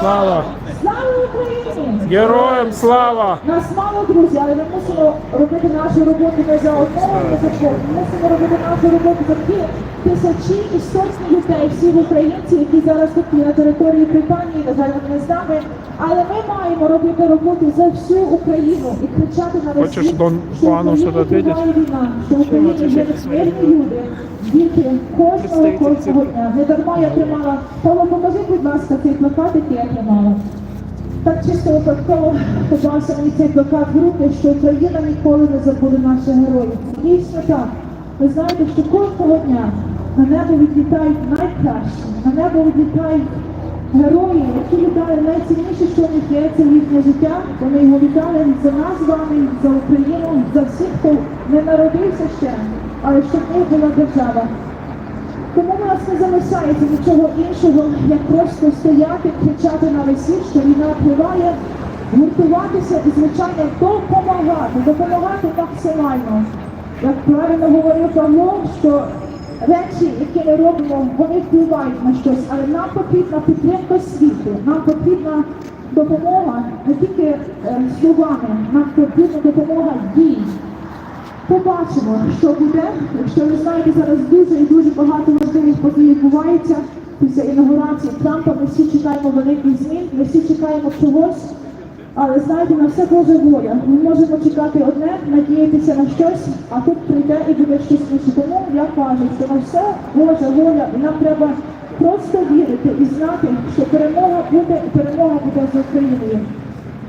Слава! Слава Україні! Героям слава! Нас мало, друзі, але ми мусимо робити нашу роботу не за одного музичку. Ми мусимо робити нашу роботу за ті тисячі і сотні людей, всіх українців, які зараз тут на території Британії, на жаль, вони з нами. Але ми маємо робити роботу за всю Україну і кричати на весь світ, що Україна триває війна, що в Україні є мирні люди, діти, кожного дня. Не дарма я тримала. Павло, покажи, будь ласка, цей плакат, який я тримала. Так чисто випадково попався мені цей плакат в руки, що Україна ніколи не забуде наших героїв. Дійсно так. Ви знаєте, що кожного дня на небо відлітають найкращі, на небо відлітають герої, які віддали найцінніше, що в них є, це їхнє життя. Вони його віддали за нас з вами, за Україну, за всіх, хто не народився ще, але щоб в них була держава. Тому в нас не залишається нічого іншого, як просто стояти, кричати на весь світ, що війна триває, гуртуватися і, звичайно, допомагати максимально. Як правильно говорив Павло, що речі, які ми робимо, вони впливають на щось, але нам потрібна підтримка світу, нам потрібна допомога не тільки словами, нам потрібна допомога дій. Побачимо, що буде. Якщо ви знаєте, зараз дуже і дуже багато важливих подій відбувається після інаугурації Трампа, ми всі чекаємо великих змін, ми всі чекаємо чогось, але знаєте, на все Божа воля. Ми можемо чекати одне, надіятися на щось, а тут прийде і буде щось інше. Тому я кажу, що на все Божа воля, і нам треба просто вірити і знати, що перемога буде, і перемога буде з Україною.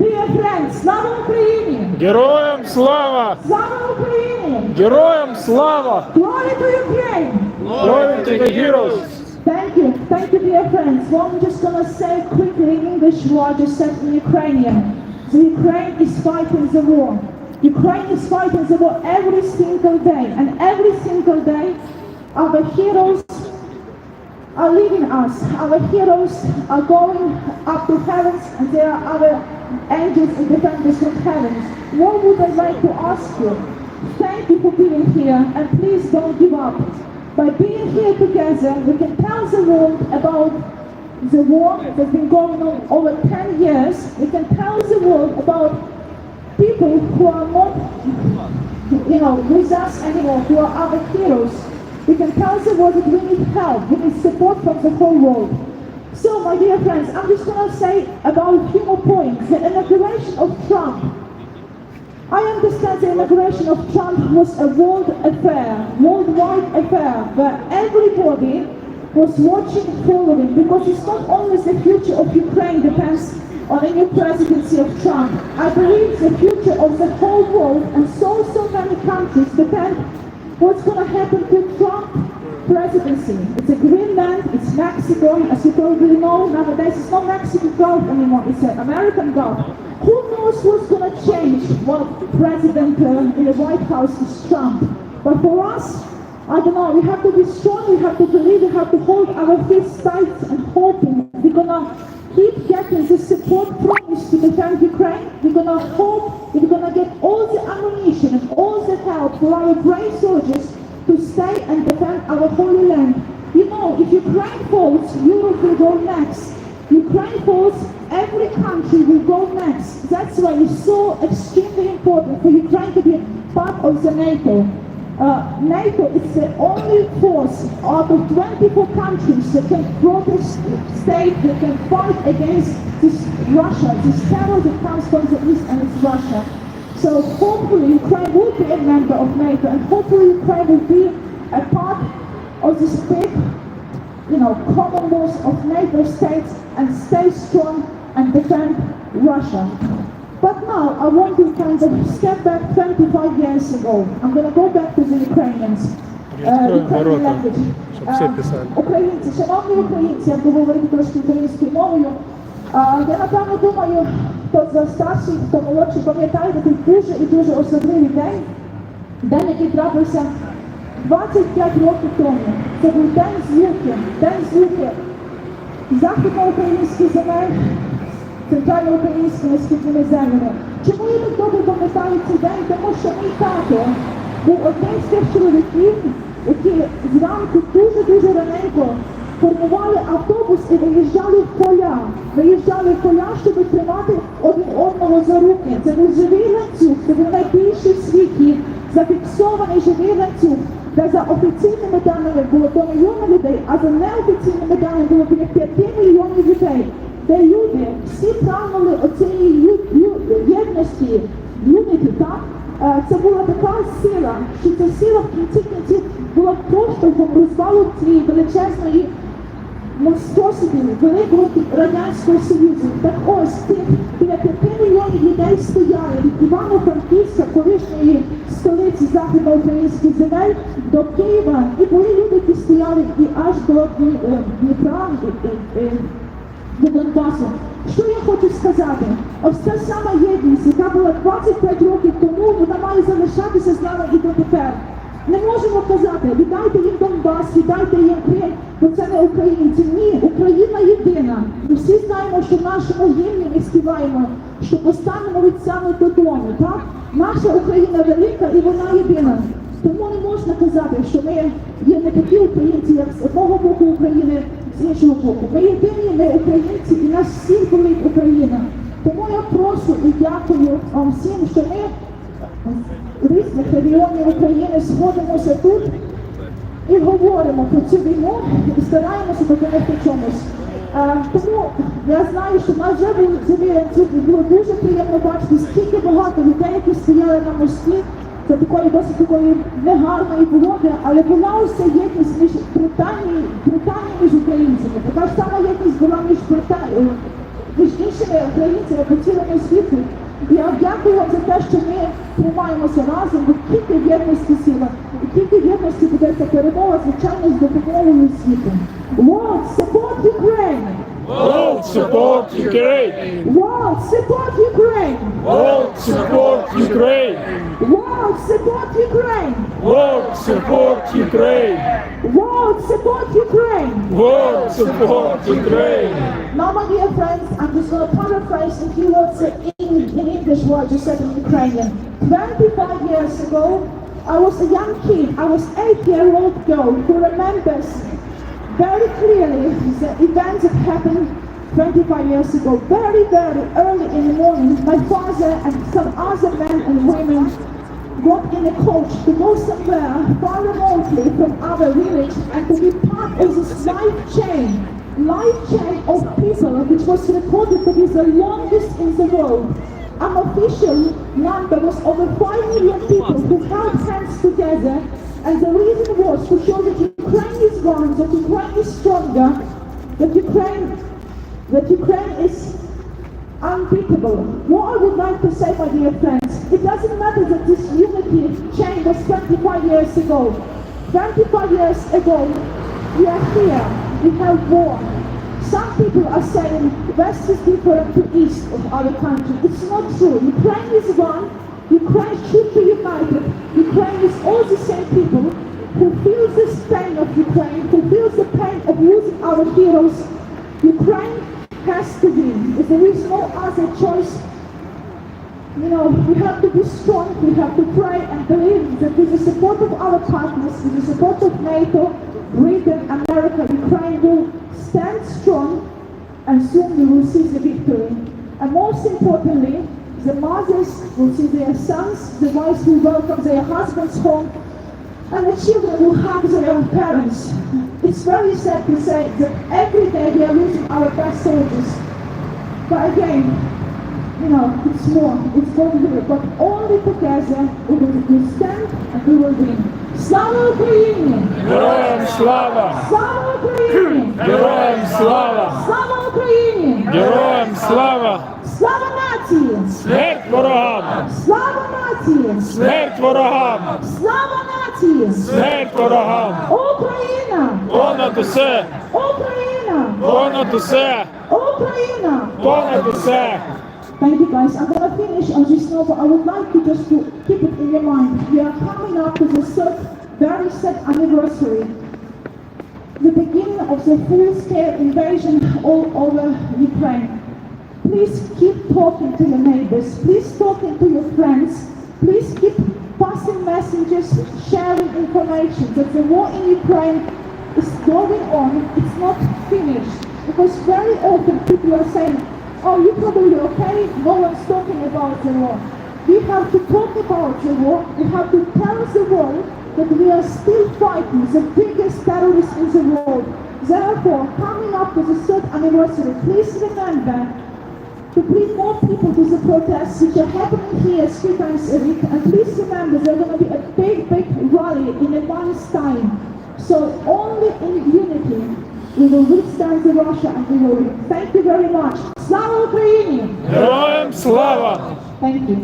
Dear friends, слава Україні! Героям слава! Слава Україні! Героям слава! Glory to Ukraine! Glory to the heroes! Thank you dear friends. Well, I'm just gonna say quickly in English what I just said in Ukrainian. The Ukraine is fighting the war. Ukraine is fighting the war every single day, and every single day our heroes are leaving us. Our heroes are going up to heavens, and there are other angels and defenders from heavens. What would I like to ask you? Thank you for being here, and please don't give up. By being here together, we can tell the world about the war that's been going on over 10 years. We can tell the world about people who are not, with us anymore, who are our heroes. We can tell the world that we need help, we need support from the whole world. So, my dear friends, I'm just going to say about a few more points. The inauguration of Trump. I understand the inauguration of Trump was a worldwide affair, where everybody was watching, following, because it's not only the future of Ukraine depends on a new presidency of Trump. I believe the future of the whole world and so many countries depend what's going to happen to Trump presidency. It's a Greenland, it's Mexico, as you probably know, nowadays it's not Mexican Gulf anymore, it's an American Gulf. Who knows what's going to change what president in the White House is Trump. But for us, I don't know, we have to be strong, we have to believe, we have to hold our fists tight and hoping we're going to keep getting the support promised to defend Ukraine. We're going to hope we're going to get all the ammunition and all the help for our brave soldiers to stay and defend our holy land. You know, if Ukraine falls, Europe will go next. Ukraine falls, every country will go next. That's why it's so extremely important for Ukraine to be part of the NATO. NATO is the only force out of 24 countries that can protest state, that can fight against this Russia, this terror that comes from the east, and it's Russia. So hopefully Ukraine will be a member of NATO, and hopefully Ukraine will be a part of this big, commonwealth of NATO states and stay strong and defend Russia. But now I want to kind of step back 25 years ago. I'm going to go back to the Ukrainians. Ukrainian language. Українці, шановні українці, я буду говорити трошки українською мовою. Я напевно думаю, хто за старший, хто молодший, пам'ятає такий дуже і дуже особливий день, який трапився 25 років тому. Це був день злуки західноукраїнських земель, центральноукраїнськими східними землями. Чому я так добре пам'ятаю цей день? Тому що мій тато був одним з тих чоловіків, які зранку дуже раненько формували автобус і виїжджали в поля, щоб тримати один одного за руки. Це був живий ланцюг, це був найбільший в світі, зафіксований живий ланцюг, де за офіційними даними було до мільйона людей, а за неофіційними даними було біля 5 мільйонів людей, де люди всі прагнули оцієї єдності, unity, так? Це була така сила, що ця сила в кінці була поштовхом розвалу цієї величезної монстросity великого Радянського Союзу. Так ось, біля 5 мільйонів людей стояли від Івано-Франківська, колишньої столиці західноукраїнських земель, до Києва. І були люди, які стояли і аж до Дніпра, до Донбасу. Що я хочу сказати? Ось ця сама єдність, яка була 25 років тому, вона має залишатися з нами і дотепер. Не можемо казати, віддайте їм Донбас, віддайте їм Крим, бо це не українці. Ні, Україна єдина. Ми всі знаємо, що в нашому гімні ми співаємо, що постанемо від саме додому, так? Наша Україна велика і вона єдина. Тому не можна казати, що ми є не такі українці, як з одного боку України, з іншого боку. Ми єдині, ми українці, і нас всіх болить Україна. Тому я прошу і дякую вам всім, що ми різних регіонів України сходимося тут і говоримо про цю війну і стараємося допомогти чомусь. Тому я знаю, що нас вже був завірений, було дуже приємно бачити, скільки багато людей, які стояли на мості, за досить такої негарної погоди, але була ось єдність між Британією між українцями. Така ж сама єдність була між іншими українцями по цілому світу. І я дякую вам за те, що ми тримаємося разом, бо тільки в єдності сила, і тільки в єдності буде ця перемога, звичайно, з допомогою світу. World, support Ukraine! World support Ukraine! World, support Ukraine! World support Ukraine! World, support Ukraine! World support Ukraine! World, support Ukraine! World support Ukraine! Now, my dear friends, I'm just going to paraphrase a few words in English what I just said in Ukrainian. 25 years ago, I was a young kid. I was 8-year-old girl who remembers very clearly the events that happened 25 years ago. Very, very early in the morning, my father and some other men and women got in a coach to go somewhere far remotely from our village and to be part of this life chain of people which was recorded to be the longest in the world. An official number was over 5 million people who held hands together, and the reason was to show that Ukraine is one, that Ukraine is stronger, that Ukraine is unbeatable. What I would like to say, my dear friends, it doesn't matter that this unity chain was 25 years ago. 25 years ago, we are here, we have war. Some people are saying West is different to East of our country. It's not true. Ukraine is one. Ukraine should be united. Ukraine is all the same people who feel this pain of Ukraine, who feels the pain of losing our heroes. Ukraine has to win. If there is no other choice, we have to be strong, we have to pray and believe that with the support of our partners, with the support of NATO, Britain, America, Ukraine will stand strong and soon we will see the victory. And most importantly, the mothers will see their sons, the wives will welcome their husbands home, and the children will hug their parents. It's very sad to say that every day we are losing our best soldiers. But again, it's more good, but only together we will stand and we will win. Слава Україні! Героям слава! Слава Україні! Героям слава! Слава Україні! Героям слава! Слава нації! Смерть ворогам! Слава нації! Смерть ворогам! Слава нації! Смерть ворогам! Україна! Понад усе! Україна! Понад усе! Україна! Понад усе! Thank you guys. I'm going to finish on this note, but I would like you just to keep it in your mind. We are coming up to the very sad anniversary. The beginning of the full-scale invasion all over Ukraine. Please keep talking to your neighbors. Please talking to your friends. Please keep passing messages, sharing information that the war in Ukraine is going on. It's not finished. Because very often people are saying, oh, you're probably okay, no one's talking about the war. We have to talk about the war. We have to tell the world that we are still fighting the biggest terrorists in the world. Therefore, coming up to the 3rd anniversary, please remember to bring more people to the protests which are happening here 3 times a week. And please remember there's going to be a big rally in a month's time. So only in unity we will withstand the Russia and we will win. Thank you very much. Слава Україні! Героям слава! Thank you.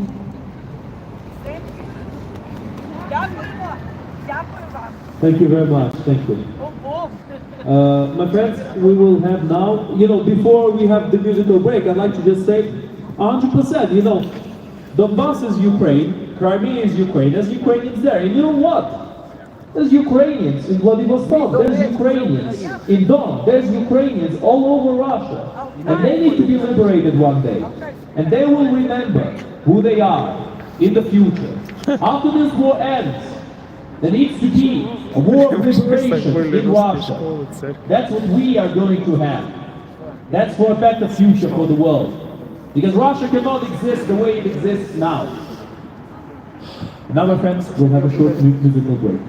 Дякуємо. Дякую вам. Thank you very much. Thank you. Бум-бум. My friends, we will have now, before we have the musical break, I'd like to just say 100%, Donbass is Ukraine, Crimea is Ukraine, there's Ukrainians there, and you know what? There's Ukrainians in Vladivostok, there's Ukrainians in Don, there's Ukrainians all over Russia, and they need to be liberated one day, and they will remember who they are in the future. After this war ends, there needs to be a war of liberation in Russia. That's what we are going to have. That's for a better future for the world. Because Russia cannot exist the way it exists now. Now, my friends, we'll have a short musical break.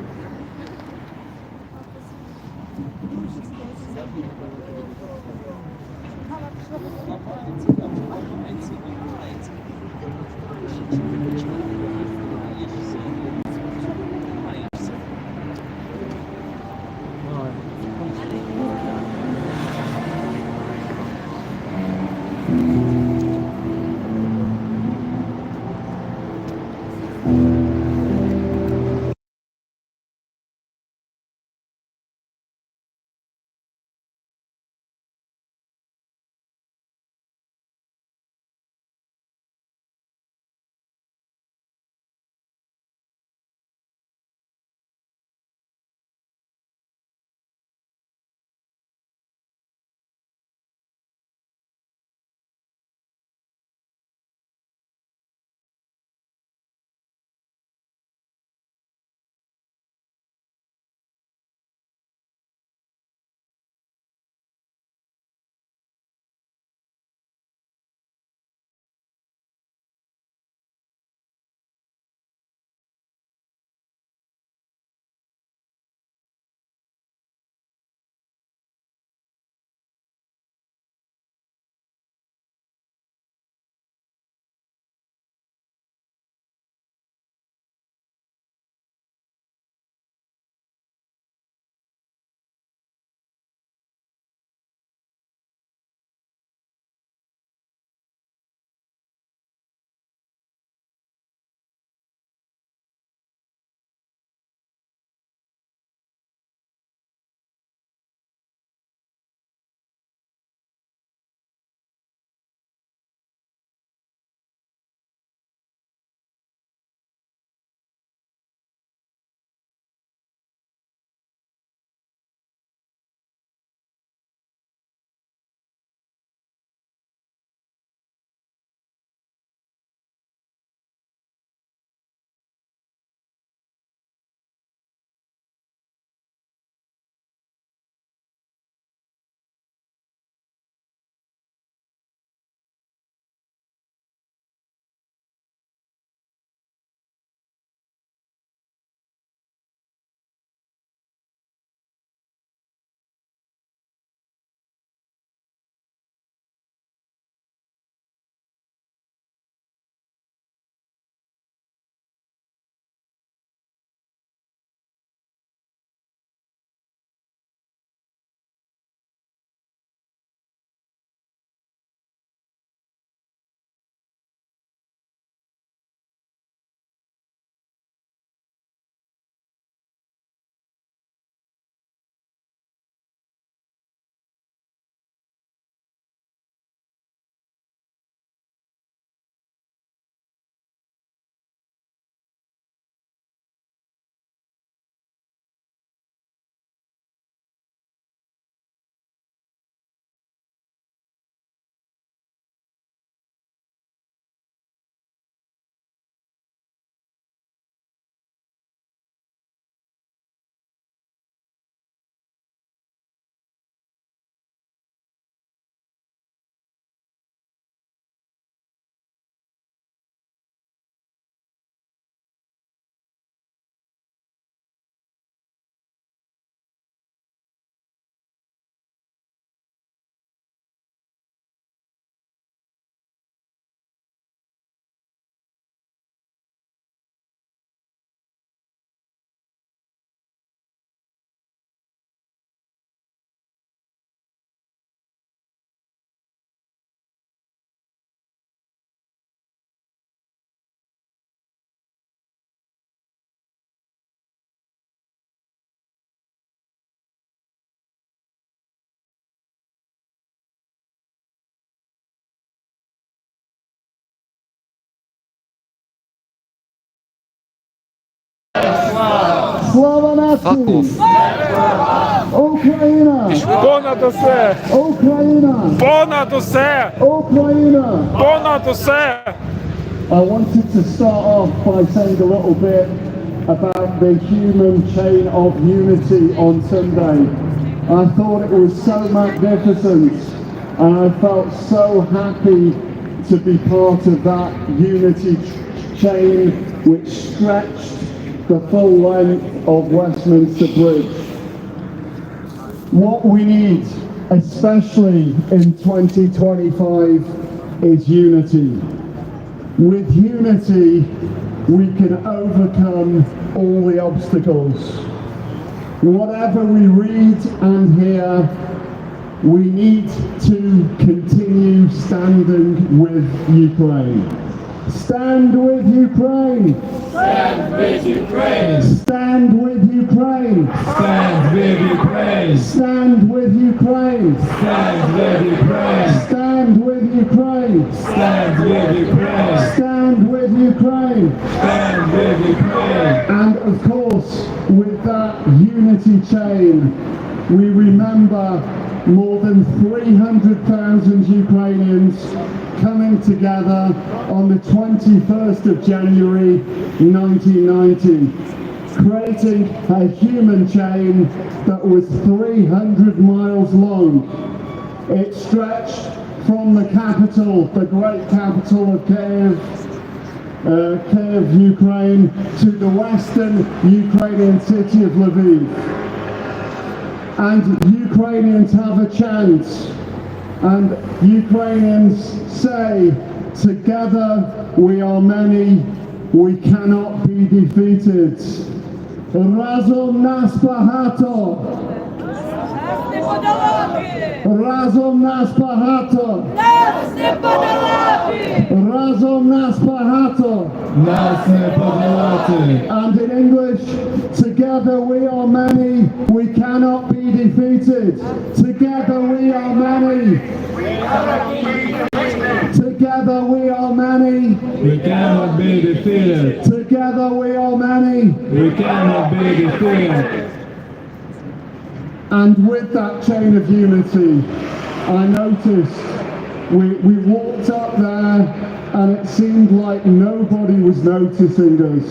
Слава нації! Україна! Понад усе! Україна! Понад усе! Україна! Понад усе! I wanted to start off by saying a little bit about the human chain of unity on Sunday. I thought it was so magnificent and I felt so happy to be part of that unity chain which stretched the full length of Westminster Bridge. What we need, especially in 2025, is unity. With unity, we can overcome all the obstacles. Whatever we read and hear, we need to continue standing with Ukraine. Stand with Ukraine! Stand with Ukraine! Stand with Ukraine! Stand with Ukraine! Stand with Ukraine! Stand with Ukraine! Stand with Ukraine! Stand with Ukraine! Stand with Ukraine! Stand with Ukraine! And of course, with that unity chain, we remember more than 300,000 Ukrainians coming together on the 21st of January 1990, creating a human chain that was 300 miles long. It stretched from the capital, the great capital of Kiev, Ukraine, to the western Ukrainian city of Lviv. And Ukrainians have a chant, and Ukrainians say, together we are many, we cannot be defeated. Razom nas bahato! Razom nas bahato! Razom nas bahato! Nas не подолати! And in English, together we are many, we cannot be defeated. Together we are many. Together we are many. We cannot be defeated! Together we are many. We cannot be defeated! And with that chain of unity, I noticed we walked up there and it seemed like nobody was noticing us.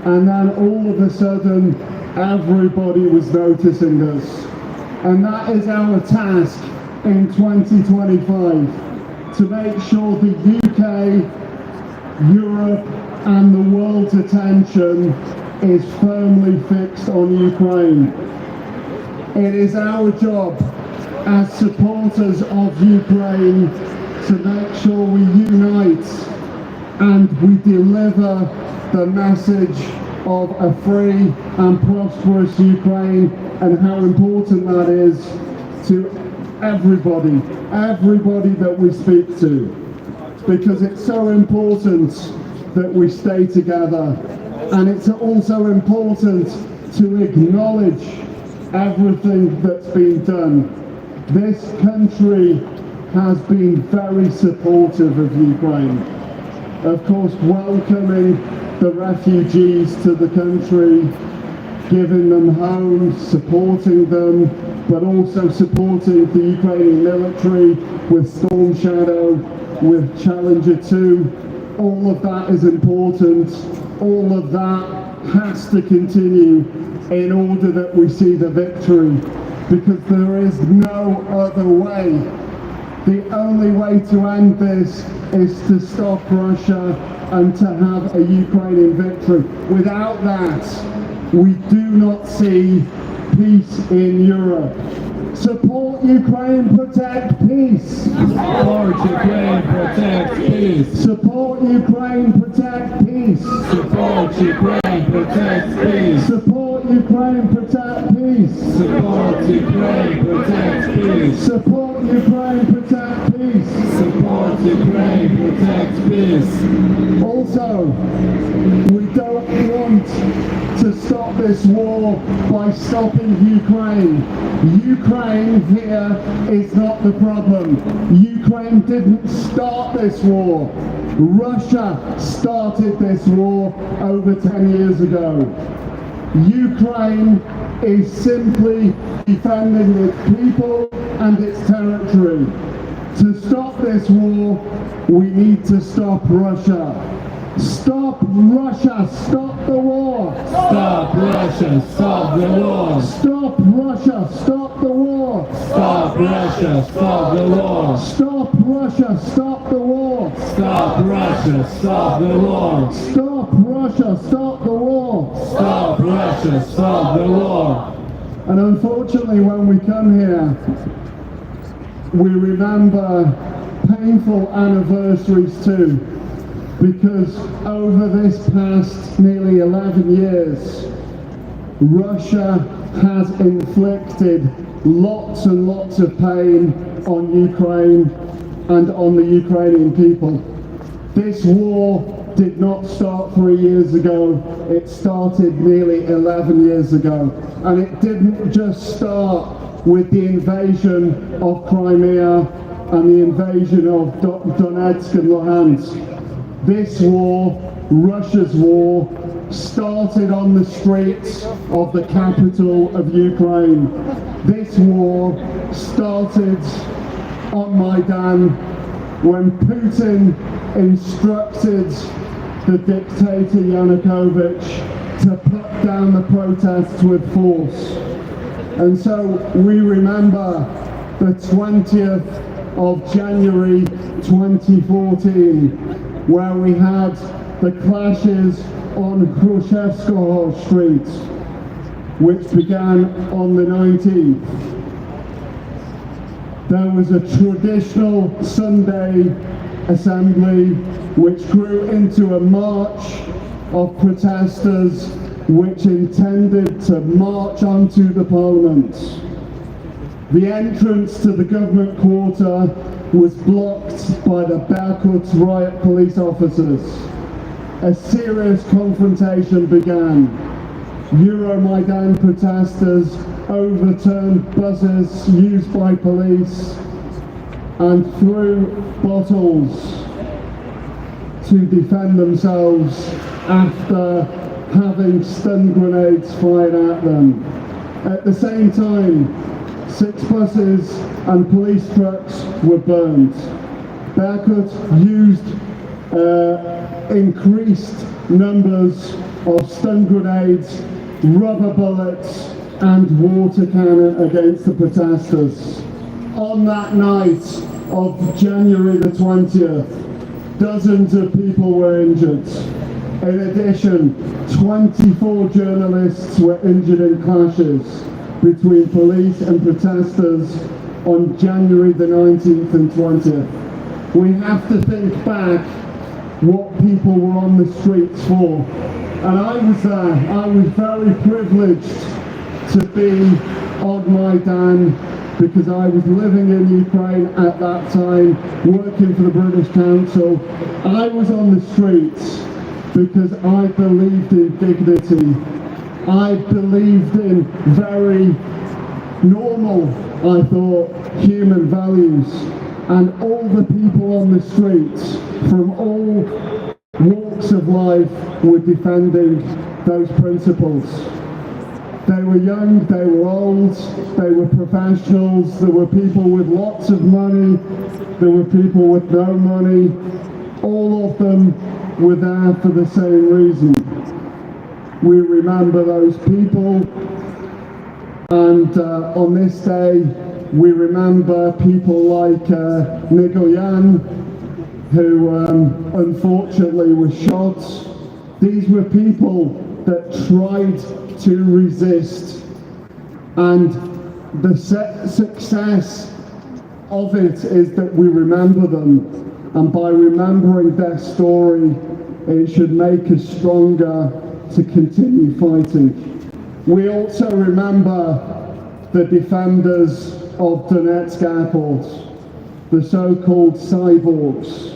And then all of a sudden, everybody was noticing us. And that is our task in 2025, to make sure the UK, Europe and the world's attention is firmly fixed on Ukraine. It is our job as supporters of Ukraine to make sure we unite and we deliver the message of a free and prosperous Ukraine and how important that is to everybody that we speak to. Because it's so important that we stay together, and it's also important to acknowledge everything that's been done. This country has been very supportive of Ukraine. Of course, welcoming the refugees to the country, giving them homes, supporting them, but also supporting the Ukrainian military with Storm Shadow, with Challenger 2. All of that is important. All of that has to continue in order that we see the victory, because there is no other way. The only way to end this is to stop Russia and to have a Ukrainian victory. Without that, we do not see peace in Europe. Support Ukraine, protect peace. Support Ukraine, protect peace! Support Ukraine, protect peace. Support Ukraine, protect peace! Support Ukraine, protect peace. Support Ukraine, protect peace! Support Ukraine, protect peace. Support Ukraine, protect peace! Also, we don't want to stop this war by stopping Ukraine. Ukraine here is not the problem. Ukraine didn't start this war. Russia started this war over 10 years ago. Ukraine is simply defending its people and its territory. To stop this war, we need to stop Russia. Stop Russia, stop the war! Stop Russia, stop the war! Stop Russia, stop the war! Stop Russia, stop the war! Stop Russia, stop the war! Stop Russia, stop the war! Stop Russia, stop the war! Stop Russia, stop the war! And unfortunately, when we come here, we remember painful anniversaries too, because over this past nearly 11 years, Russia has inflicted lots and lots of pain on Ukraine and on the Ukrainian people. This war did not start 3 years ago, it started nearly 11 years ago. And it didn't just start with the invasion of Crimea and the invasion of Donetsk and Luhansk. This war, Russia's war, started on the streets of the capital of Ukraine. This war started on Maidan when Putin instructed the dictator Yanukovych to put down the protests with force. And so we remember the 20th of January 2014, where we had the clashes on Khrushchevskoho Street, which began on the 19th. There was a traditional Sunday assembly which grew into a march of protesters which intended to march onto the Parliament. The entrance to the government quarter was blocked by the Berkut riot police officers. A serious confrontation began. Euromaidan protesters overturned buses used by police and threw bottles to defend themselves after having stun grenades fired at them. At the same time, 6 buses and police trucks were burned. Berkut used increased numbers of stun grenades, rubber bullets and water cannon against the protesters. On that night of January the 20th, dozens of people were injured. In addition, 24 journalists were injured in clashes between police and protesters on January the 19th and 20th. We have to think back what people were on the streets for. And I was there. I was very privileged to be on Maidan because I was living in Ukraine at that time, working for the British Council. I was on the streets because I believed in dignity. I believed in very normal, I thought, human values. And all the people on the streets from all walks of life were defending those principles. They were young, they were old, they were professionals, there were people with lots of money, there were people with no money. All of them were there for the same reason. We remember those people, and on this day we remember people like Nigoyan, who unfortunately was shot. These were people that tried to resist, and the success of it is that we remember them, and by remembering their story it should make us stronger to continue fighting. We also remember the defenders of Donetsk airport, the so-called cyborgs.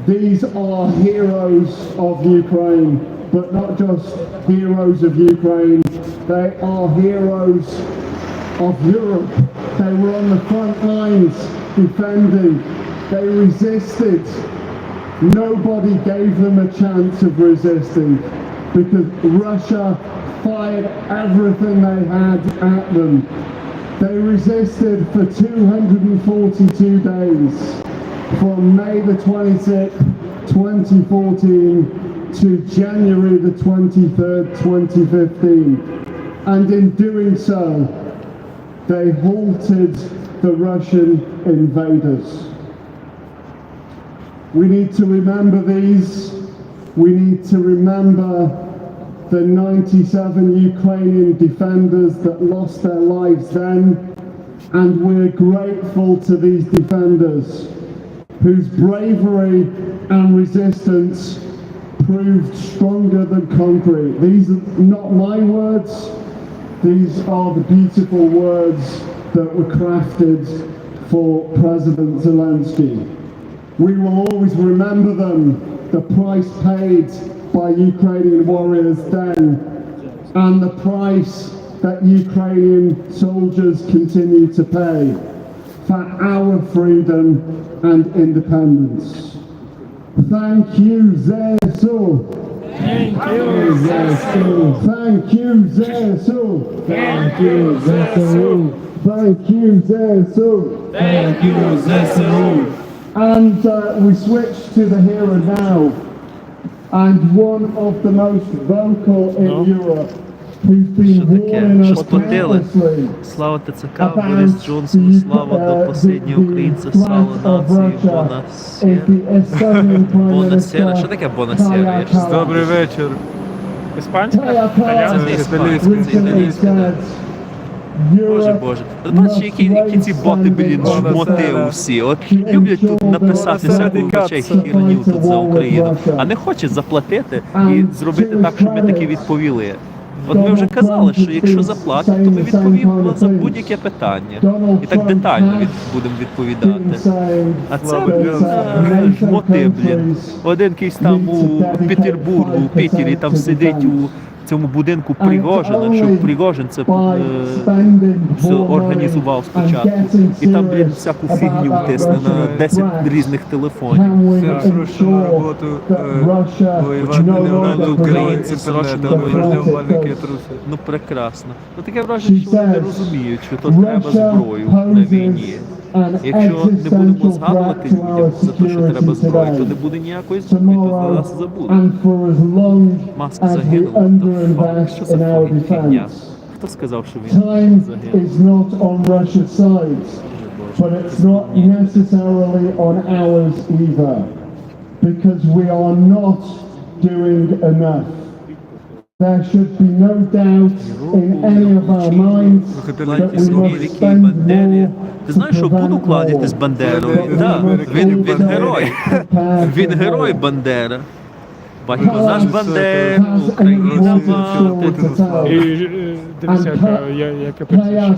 These are heroes of Ukraine, but not just heroes of Ukraine, they are heroes of Europe. They were on the front lines defending, they resisted Nobody gave them a chance of resisting because Russia fired everything they had at them. They resisted for 242 days, from May the 26th, 2014 to January the 23rd, 2015. And in doing so, they halted the Russian invaders. We need to remember these. We need to remember the 97 Ukrainian defenders that lost their lives then, and we're grateful to these defenders whose bravery and resistance proved stronger than concrete. These are not my words, these are the beautiful words that were crafted for President Zelensky. We will always remember them, the price paid by Ukrainian warriors then, and the price that Ukrainian soldiers continue to pay for our freedom and independence. Thank you, Zesu. Thank you, Zesu. Thank you, Zesu. Thank you, Zesu. Thank you, Zesu. Thank you, Zesu. And we switch to the here and now. And one of the most vocal in Europe, who's been warning us countlessly Слава ТЦК, Борис Джонсон, слава до последнього українця, слава нації, Бонасера. Що таке Бонасера? Добрий вечір. Іспанська? Це не іспанське, це італійське, да. Боже. От бачиш, які ці боти, блін, жмоти усі. От люблять тут написати всяку качай хірню тут за Україну, а не хочуть заплатити і зробити так, щоб ми таки відповіли. От ми вже казали, що якщо заплатять, то ми відповімо за будь-яке питання. І так детально будемо відповідати. А це жмоти, блін. Один якийсь там у Петербургу, у Пітері, там сидить у цьому будинку Пригожина, що Пригожин це все організував спочатку. І там, блін, всяку фігню тисне на 10 різних телефонів. Все розрушено роботу воювати українці, Ну прекрасно. Ну таке враження, що вони не розуміють, що то треба зброю на війні. Якщо не будемо згадувати людям за те, що треба зброю, то не буде ніякої зброї, то нас забудуть. Маск загинув, то факт, що це фігня. Хто сказав, що він загинув? But it's not necessarily on ours either, because we are not doing enough. There should be no doubt in any of our minds that we must spend more. Ти знаєш, що буду кладати з Бандерою? Так, він герой. Він герой Бандера. Батько наш Бандер, Україна мати. І дивіться, яке Пацюра.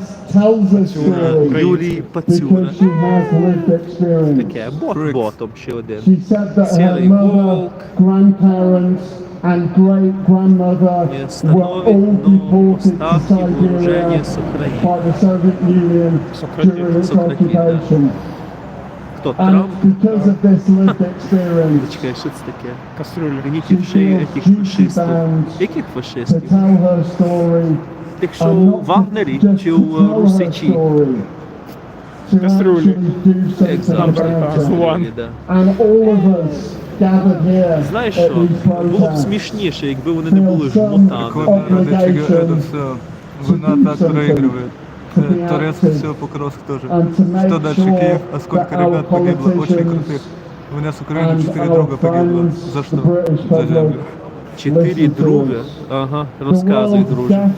Юрій Пацюра. Таке, ботом ще один. Сірий волк. And great grandmother were all deported to Siberia by the Soviet Union during its occupation. Хто, And Трамп? because of this lived experience, Чекай, що це таке? Кастрюлі. Гнітів she шиї feels яких duty фашистів. bound Яких to фашистів? tell her story, Тих, що and у not Вагнері just чи to у tell her Русичі? story, to Кастрюлі. actually do something Як завжди, about it. Злан. да. And all of us gathered here Знаєш at що? these Було б protests смішніше, якби вони не були feel some жмотами. obligation Война так проигрывает. Турецкий все, Покровск тоже. Что дальше Киев? А сколько ребят погибло? Очень крутых. У меня с Украины 4 друга погибло. За что? За землю. 4 друга. Ага, розказуй, друже.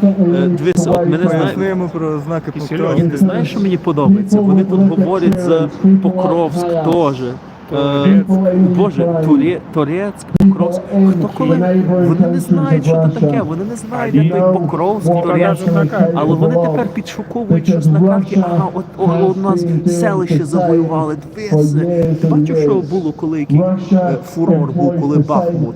Дивись, от мене знає. Знаємо про знаки Ні, Покровська. ти знаєш, що мені подобається? Вони тут говорять за Покровськ теж. Боже, Турецьк, Покровськ. Хто коли? Вони не знають, що це таке. Вони не знають, де той Покровськ, Турецьк. Але вони тепер підшуковують щось на карті. Ага, от у нас селище завоювали. Дивися. Ти бачив, що було, коли який фурор був, коли Бахмут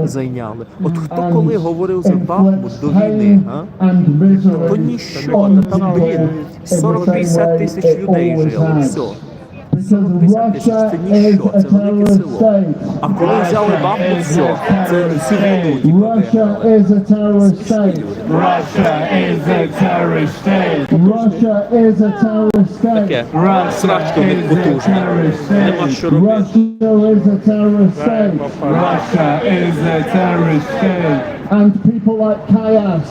зайняли? От хто коли говорив за Бахмут до війни, а? То ніщо, там, блін, 40-50 тисяч людей жило, все. 40-50 тисяч це ніщо, це велике село. А коли взяли Бахмут, все, це цивільні люди Russia is a terrorist state. Russia is a terrorist state. Russia is a terrorist state. таке срачка в них потужна. Нема що робити. Russia is a terrorist state. Russia is a terrorist state. And people like Kayas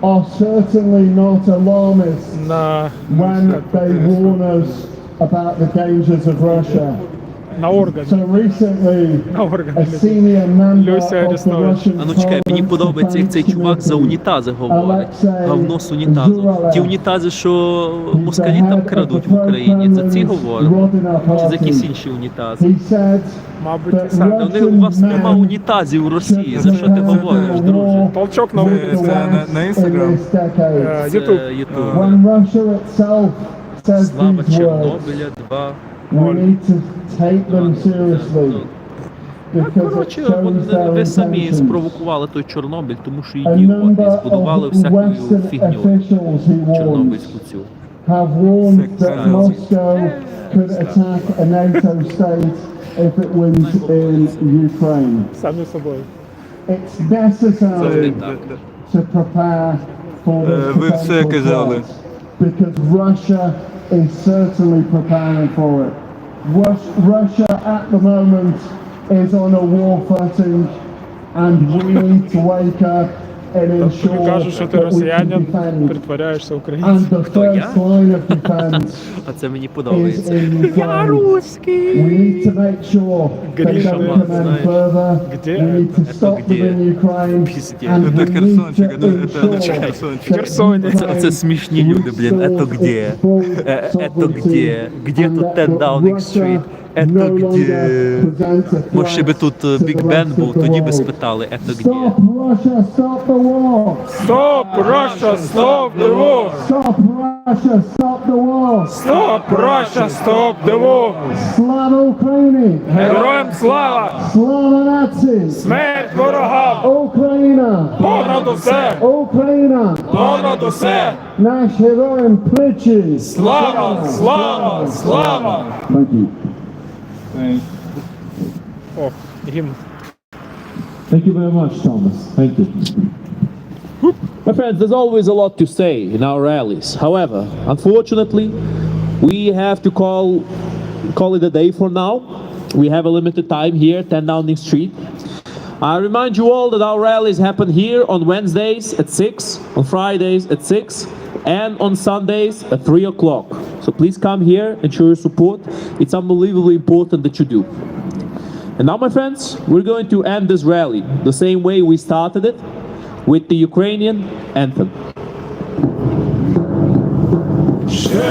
are certainly not alarmists when they warn us about the dangers of Russia. На орган. So recently, На орган. a senior member Люся of the Арестович. Russian А ну чекай, мені parliament подобається, як цей чувак за унітази говорить. Говно з унітазу. Ті унітази, що москалі там крадуть в Україні, за ці говорять? Чи за якісь інші унітази? He said Мабуть, that ті самі. Та у вас нема унітазів у Росії, за що ти говориш, друже? Толчок на вулиці. на Instagram. Ютуб. Це Ютуб. When Russia itself says Слава these words, Чорнобиля 2. we need to take them seriously. Because it Коротше, shows their ви самі intentions. спровокували той Чорнобиль, тому що A ідіоти number збудували of всяку Western фігню officials, he warned, чорнобильську цю. have warned that Sectarian. Moscow could attack a NATO state if it wins in Ukraine. Самі собою. It's necessary to prepare for this Ви все potential казали. threat, because Russia is certainly preparing for it. Russia at the moment is on a war footing, and we need to wake up and Тобі ensure кажуть, що ти that we can росіянин, defend. притворяєшся And українцем. the first line of defense А це мені is подобається. in Ukraine. We need to make sure they Гриша, don't Мат, come any знаєш. further. Где We need to это? stop Это them где? in Ukraine. Пиздец. And Это we need Херсончик, to это ensure Херсончик. that Херсонец. Ukraine Оце смішні люди, блін. Ето restores где? its full Ето sovereignty где? Где and тут that 10 Downing Russia Street? no Ето longer где? presents a Може би threat тут to the Біг Бен rest був, of the тоді би world. спитали, ето где? Stop Russia, stop the war! Стоп, Russia, stop the war! Stop Russia, stop the war! Стоп, Russia, stop the war! Slava Ukraini! Героям слава! Slava Nazi! Смерть ворогам! Україна! Понад усе! Україна! Понад усе! Наш героям плечі! Слава, слава, слава! Thank you. О, гімн. Thank you very much, Thomas. Thank you. My friends, there's always a lot to say in our rallies. However, unfortunately, we have to call it a day for now. We have a limited time here, 10 Downing Street. I remind you all that our rallies happen here on Wednesdays at 6, on Fridays at 6, and on Sundays at 3 o'clock. So please come here and show your support. It's unbelievably important that you do. And now, my friends, we're going to end this rally the same way we started it, with the Ukrainian anthem. Ще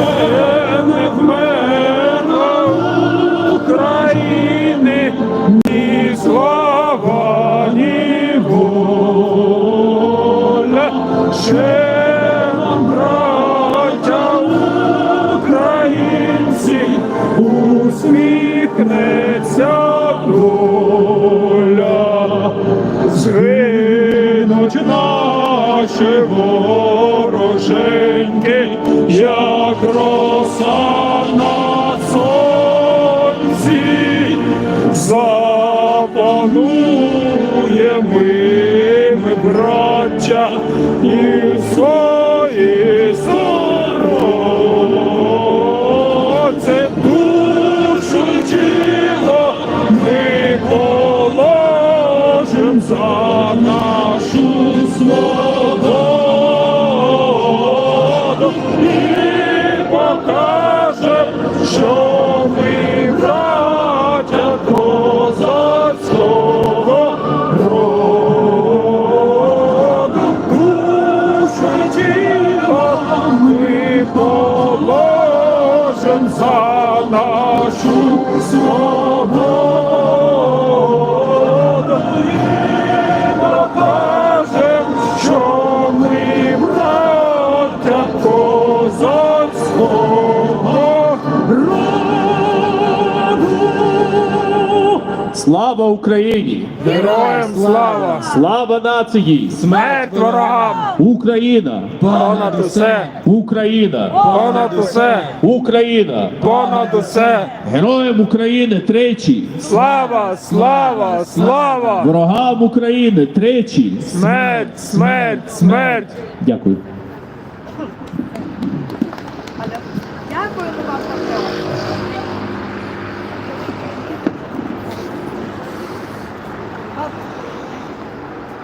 не вмерла України, ні слава, ні воля. Ще нам, браття українці, усміхнеться доля. Згинуть наші вороженьки, як роса на сонці, запануємо ми, браття, і свої сорочці, душу й тіло ми положим за нашу свободу і покажем, що ми браття козацького роду. Душу й тіло ми положим за нашу свободу і покажем, що ми браття козацького роду. Слава Україні! Героям слава! Слава нації! Смерть ворогам! Україна! Понад усе! Україна! Понад усе! Україна! Понад усе! Героям України тричі! Слава! Слава! Слава! Ворогам України тричі! Смерть! Смерть! Смерть! Дякую. Дякуємо вам,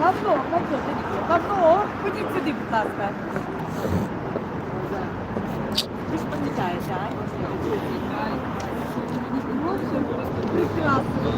Павло. Павло, ходіть сюди, будь ласка. Ви ж пам'ятаєте, а? Прекрасно.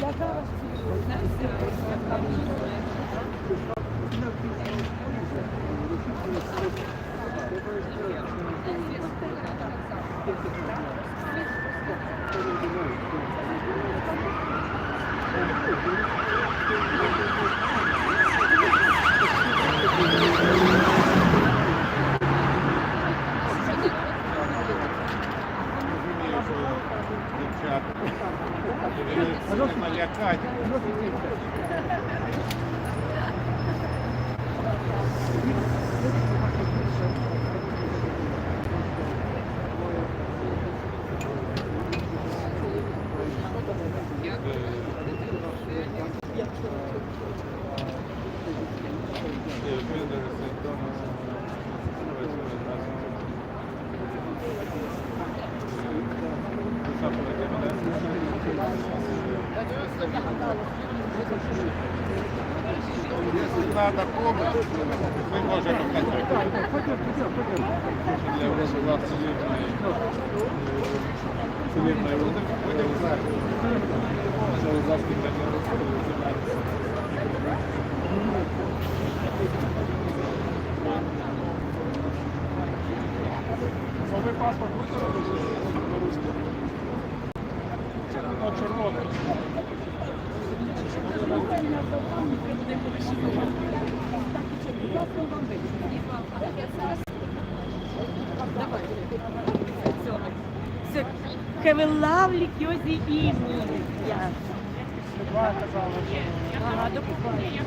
Яка Если надо помощь, мы можем оказать. Для вас цивильной будем знать. Новый паспорт червоний. Have a lovely, cozy evening. Yeah. Ага, до побачення.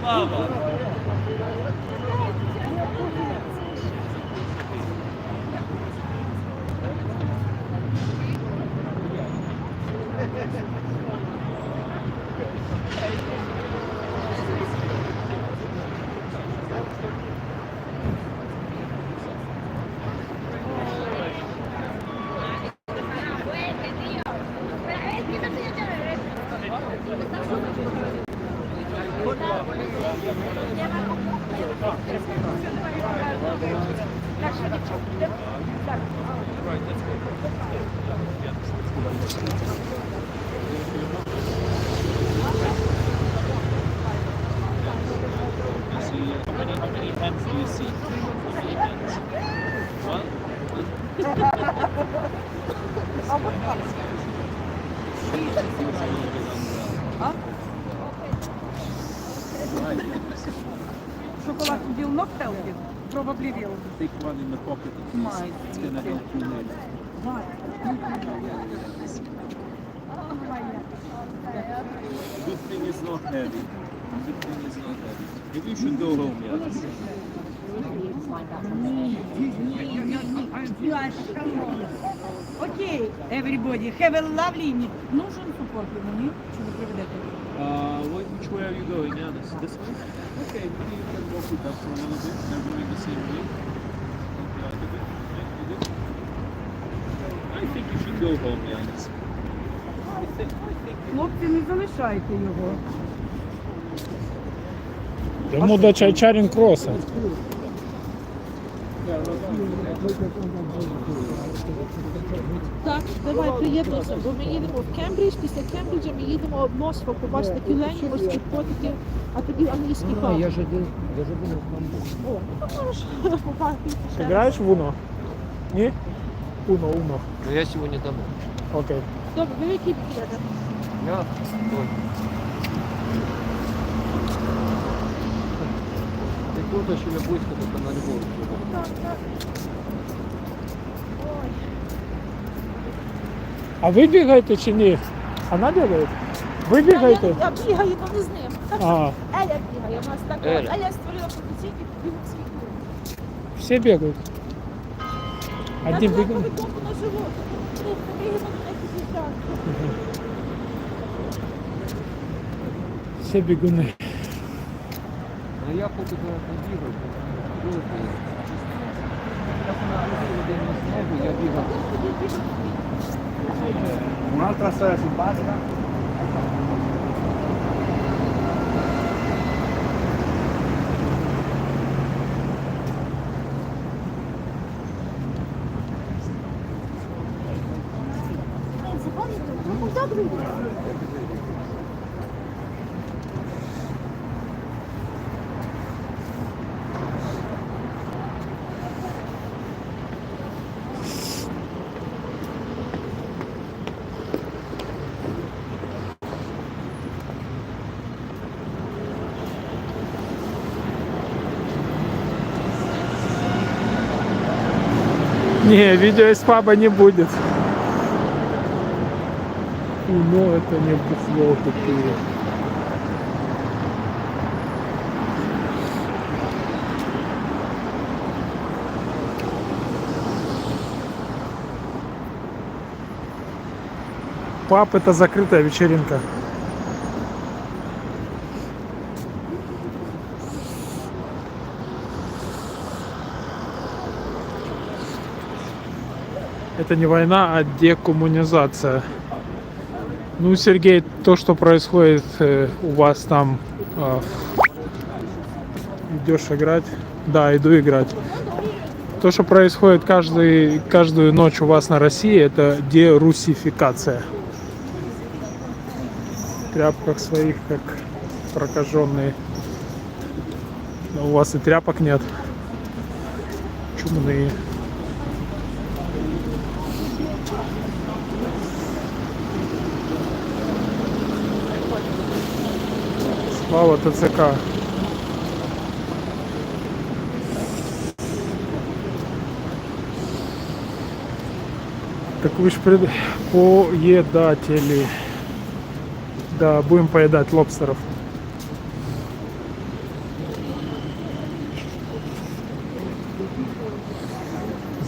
Слава! How many hands do you see? How many hands? One? Шоколад will not help you. Probably will. Take one in the pocket at least. It's gonna help you later. Good thing is not heavy. Good thing is not heavy. Maybe you should go home, Yanis. You are shalom. Okay, everybody, have a lovely evening. Нужен support йому, ні? Чи ви приведете? Which way are you going, Yanis? This way? Okay, maybe you can walk with us for a little bit. They're going the same way. Help you out a bit. Yeah, you good? I think you should go home, Yanis. I think Хлопці, не залишайте його. Йому до Чайчарін кроса. Так, давай приєднуйся, бо ми їдемо в Кембридж, після Кембриджа ми їдемо в Москву, побачити тюлені, морські котики, а тоді англійський паб. Я же думал, О, ну можеш побачити. Ти граєш в Уно? Ні? Уно. но я сегодня домой. Окей. Добре, ви які підете? Я той. Ты круто еще не будет, когда на любовь. Так, так. Ой. А ви бігаєте чи ні? Вона бігає? Ви бігаєте? Я бігаю, але не з ним. Ага. Еля бігає, у нас така. Еля. Еля створила професійний бігунський клуб. Всі бігають. Один Я бігає. повідомлю на живот. Ми бігаємо на неї півтора. Всі бігуни. А я поки не бігав, було я бігав. Un'altra storia simpatica? Не, видео из паба не будет. Ну, это не бухло такие. Паб — это закрытая вечеринка. Это не война, а декоммунизация. Ну, Сергей, то, что происходит у вас там, идешь играть? Да, иду играть. То, что происходит каждую ночь у вас на России, это дерусификация. В тряпках своих, как прокаженные. Но у вас и тряпок нет. Чумные. Слава ТЦК. Так вы ж поедатели. Да, будем поедать лобстеров.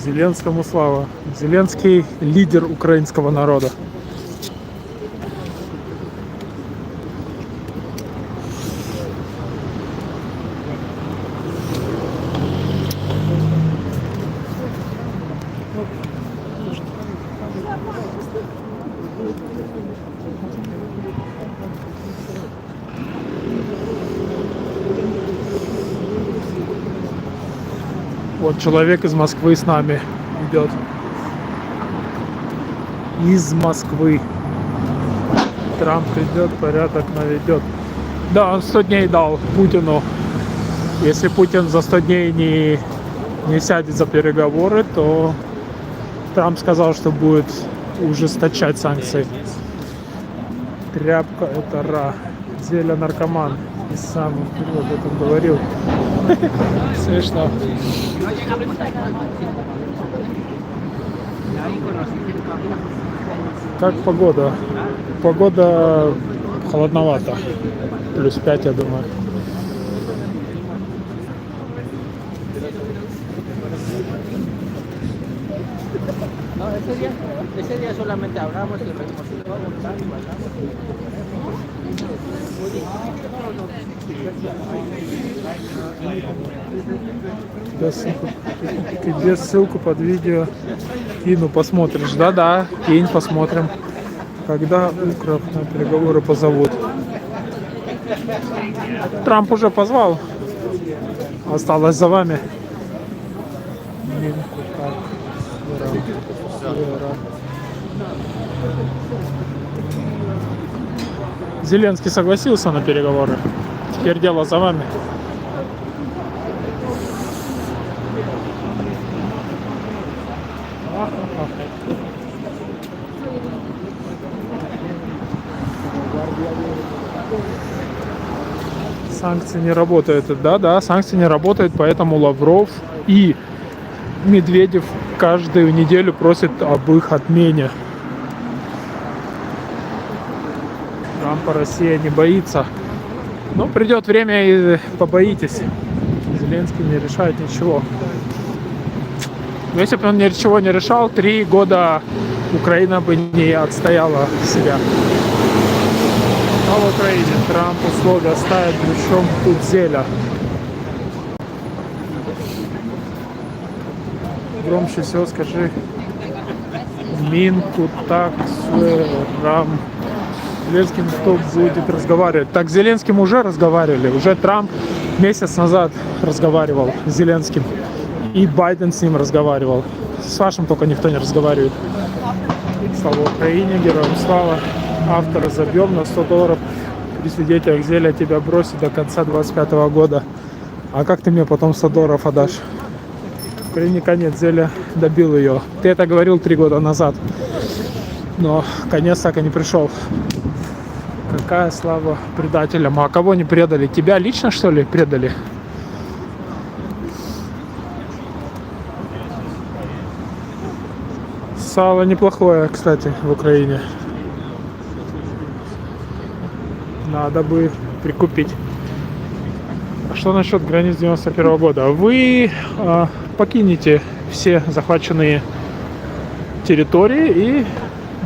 Зеленскому слава. Зеленский лидер украинского народа. Вот человек из Москвы с нами идет. Из Москвы. Трамп идет, порядок наведет. Да, он 100 дней дал Путину. Если Путин за 100 дней не сядет за переговоры, то Трамп сказал, что будет ужесточать санкции. Тряпка — это ра. Зеля наркоман. И сам об этом говорил. Смешно. Как погода? Погода холодновато. Плюс 5, я думаю. Ese día solamente hablamos y reímos y todo, tal, bailamos. Тебе ссылку под видео кину, посмотришь. Да-да, кинь, посмотрим. Когда укроп на переговоры позовут. Трамп уже позвал. Осталось за вами. Зеленский согласился на переговоры. Теперь дело за вами. Санкции не работают. Да, санкции не работают, поэтому Лавров и Медведев каждую неделю просят об их отмене. Трампа Россия не боится. Но придет время и побоитесь. Зеленский не решает ничего. Но если бы он ничего не решал, 3 года Украина бы не отстояла себя. А в Украине Трамп условия ставит, причем тут зеля. Громче всего скажи минута, рам. Зеленским кто будет разговаривать? Так, с Зеленским уже разговаривали. Уже Трамп месяц назад разговаривал с Зеленским. И Байден с ним разговаривал. С вашим только никто не разговаривает. Слава Украине, героям слава. Автора забьем на $100. При свидетелях зелья тебя бросит до конца 25 года. А как ты мне потом $100 отдашь? В Украине конец, зелья добил ее. Ты это говорил 3 года назад. Но конец так и не пришел. Какая слава предателям. А кого не предали? Тебя лично, что ли, предали? Сало неплохое, кстати, в Украине. Надо бы прикупить. А что насчет границ 91 года? Вы покинете все захваченные территории и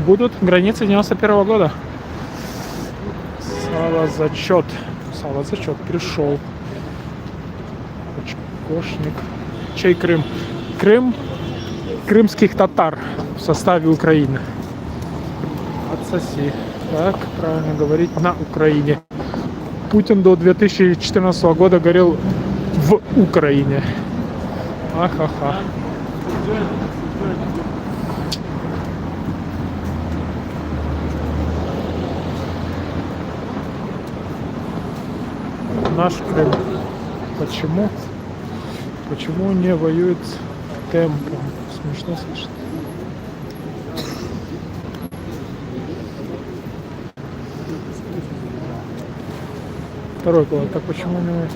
будут границы 91 года. Салозачет. Салозачет пришел. Кошник. Чей Крым? Крым крымских татар в составе Украины. Отсоси. Так, правильно говорить, на Украине. Путин до 2014 года говорил в Украине. Ахаха. Наш Крым. Почему? Почему не воюет темпом? Смешно слышать. Второй клад. Так почему не...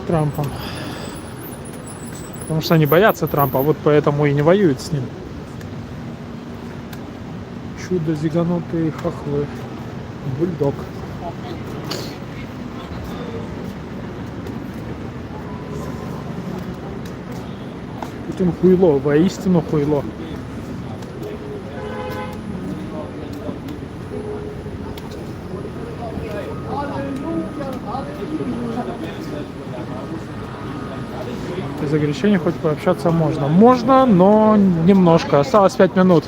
Трампом. Потому что они боятся Трампа, вот поэтому и не воюют с ним. Чудо, зиганутые хохлы. Бульдог. Путин хуйло, воистину хуйло. Из ограничений хоть пообщаться можно. Можно, но немножко. Осталось 5 минут.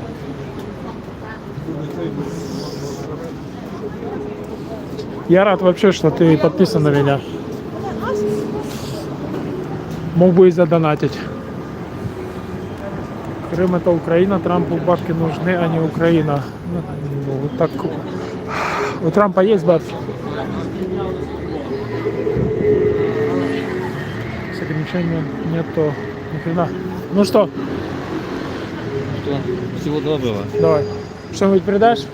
Я рад вообще, что ты подписан на меня. Мог бы и задонатить. Крым — это Украина, Трампу бабки нужны, а не Украина. Ну, так... У Трампа есть бабки? С ограничением нету ни хрена. Ну что? Что? Всего доброго. Давай. Что-нибудь передашь?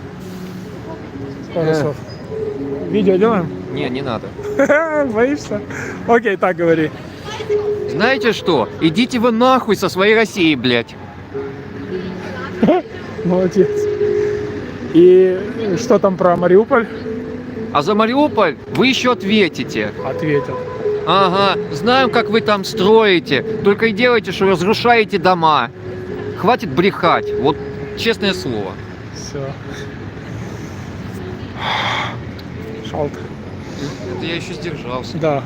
Пару слов. Видео делаем? Не надо. Боишься? Окей, так говори. Знаете что? Идите вы нахуй со своей Россией, блядь. Молодец. И что там про Мариуполь? А за Мариуполь вы еще ответите. Ответил. Ага, знаем, как вы там строите. Только и делайте, что разрушаете дома. Хватит брехать. Вот честное слово. Все. Шалт. Это я еще сдержался. Да.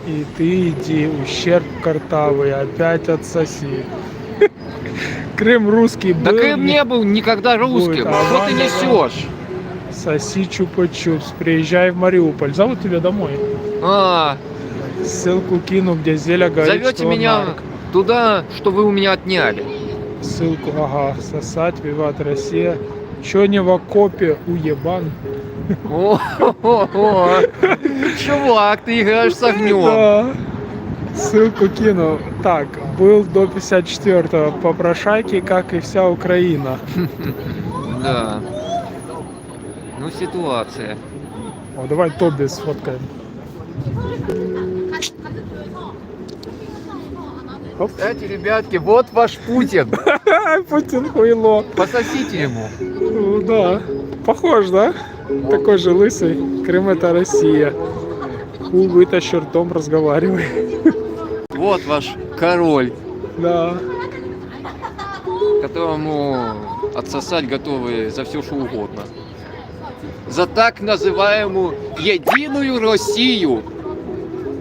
И ты иди, ущерб картавый, опять отсоси. Крым русский был. Да Крым не был никогда русским. Будет, Что ты несешь? Соси чупа-чупс, приезжай в Мариуполь. Зовут тебя домой. Ссылку кину, где Зеля говорит, зовете что меня нарк. туда, что вы у меня отняли. Ссылку, ага, сосать, виват Россия. Чё не в окопе, уебан? Чувак, ты играешь с огнем. Да. Ссылку кину. Так, был до 54-го. Попрошайки, как и вся Украина. Да. Ну, ситуация. О, давай Тоби сфоткаем. Оп. Кстати, ребятки, вот ваш Путин. Путин хуйло. Пососите ему. Ну, да. Похож, да? Такой же лысый. Крым — это Россия. Хуй вытащи, ртом разговаривай. Вот ваш король. Да. Которому отсосать готовы за все, что угодно. За так называемую единую Россию.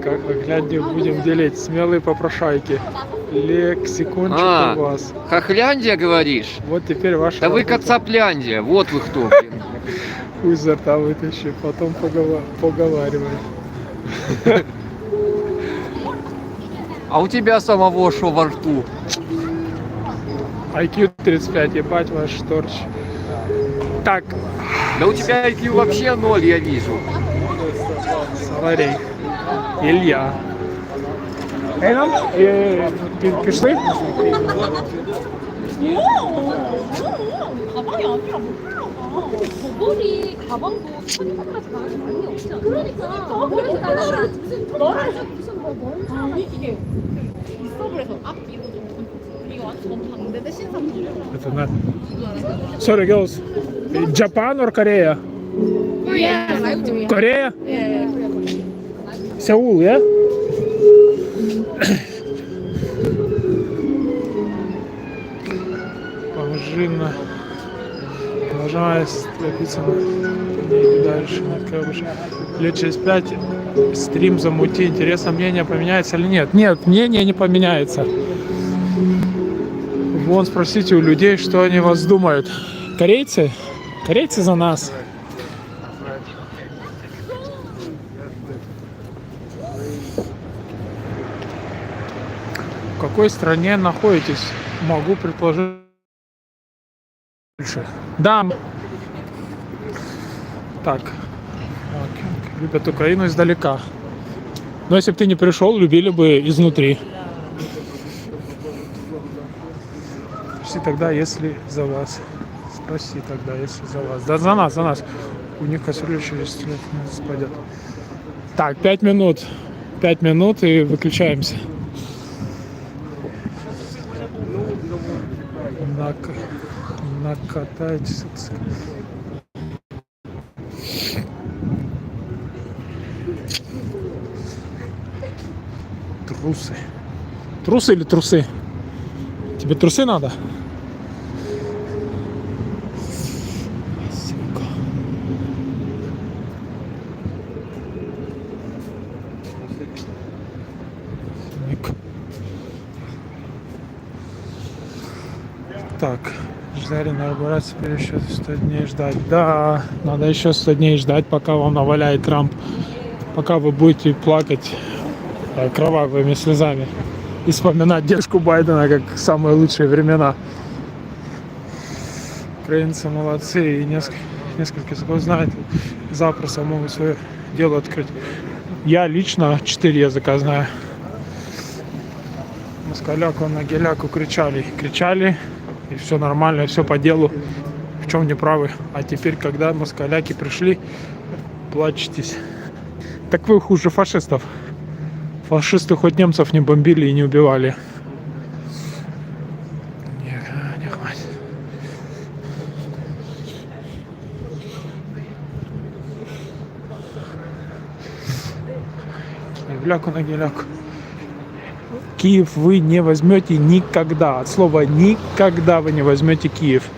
Как выглядит, будем делить. Смелые попрошайки. Лексикончик у вас. Хохляндия, говоришь? Вот теперь ваша. Да вы Кацапляндия, вот вы кто, блин. Хуй изо рта вытащи, потом поговаривай. А у тебя самого шо во рту? IQ 35, ебать ваш торч. Так. Да у тебя IQ вообще 0, я вижу. Соларей. Илья. Ей нам? Пішли? Это надо. Sorry, girls. Japan or Korea? Korea? Seoul, yeah? Пружина. Нажимая написано. И дальше. Лет через 5 стрим замути. Интересно, мнение поменяется или нет? Нет, мнение не поменяется. Вон спросите у людей, что они вас думают. Корейцы? Корейцы за нас. В какой стране находитесь? Могу предположить. Да. Так. Любят Украину издалека. Но если бы ты не пришел, любили бы изнутри. Спроси тогда, если за вас. Спроси тогда, если за вас. Да за нас, за нас. У них кастрюля через 10 лет спадет. Так, 5 минут. 5 минут и выключаемся. накатайтесь. Трусы. Трусы или трусы? Тебе трусы надо? Так, ждали на раборации, теперь еще 100 дней ждать. Да, надо еще 100 дней ждать, пока вам наваляет Трамп. Пока вы будете плакать кровавыми слезами и вспоминать дедушку Байдена как самые лучшие времена. Украинцы молодцы, и несколько языков знают, запросто могут свое дело открыть. Я лично 4 языка знаю. Москаляку на геляку кричали, и все нормально, все по делу, в чем не правы. А теперь, когда москаляки пришли, плачетесь. Так вы хуже фашистов. Фашисты хоть немцев не бомбили и не убивали. Не хватит. Геляку на геляку. Киев вы не возьмете никогда. От слова никогда вы не возьмете Киев.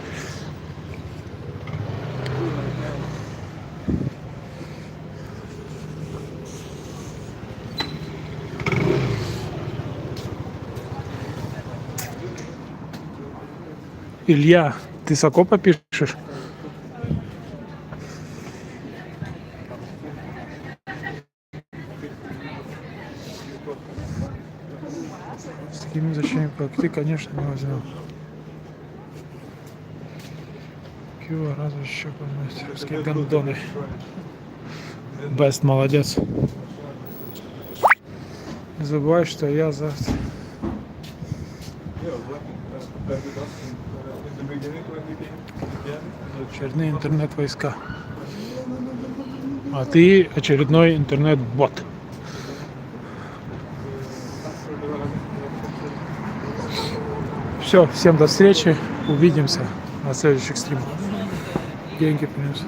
Илья, ты с окопа пишешь? С такими зачем, как ты, конечно, не возьму. Киева, разве еще мастерские гондоны. Бест, молодец. Не забывай, что я завтра. Очередные интернет-войска. А ты очередной интернет-бот. Все, всем до встречи. Увидимся на следующих стримах. Деньги принесу.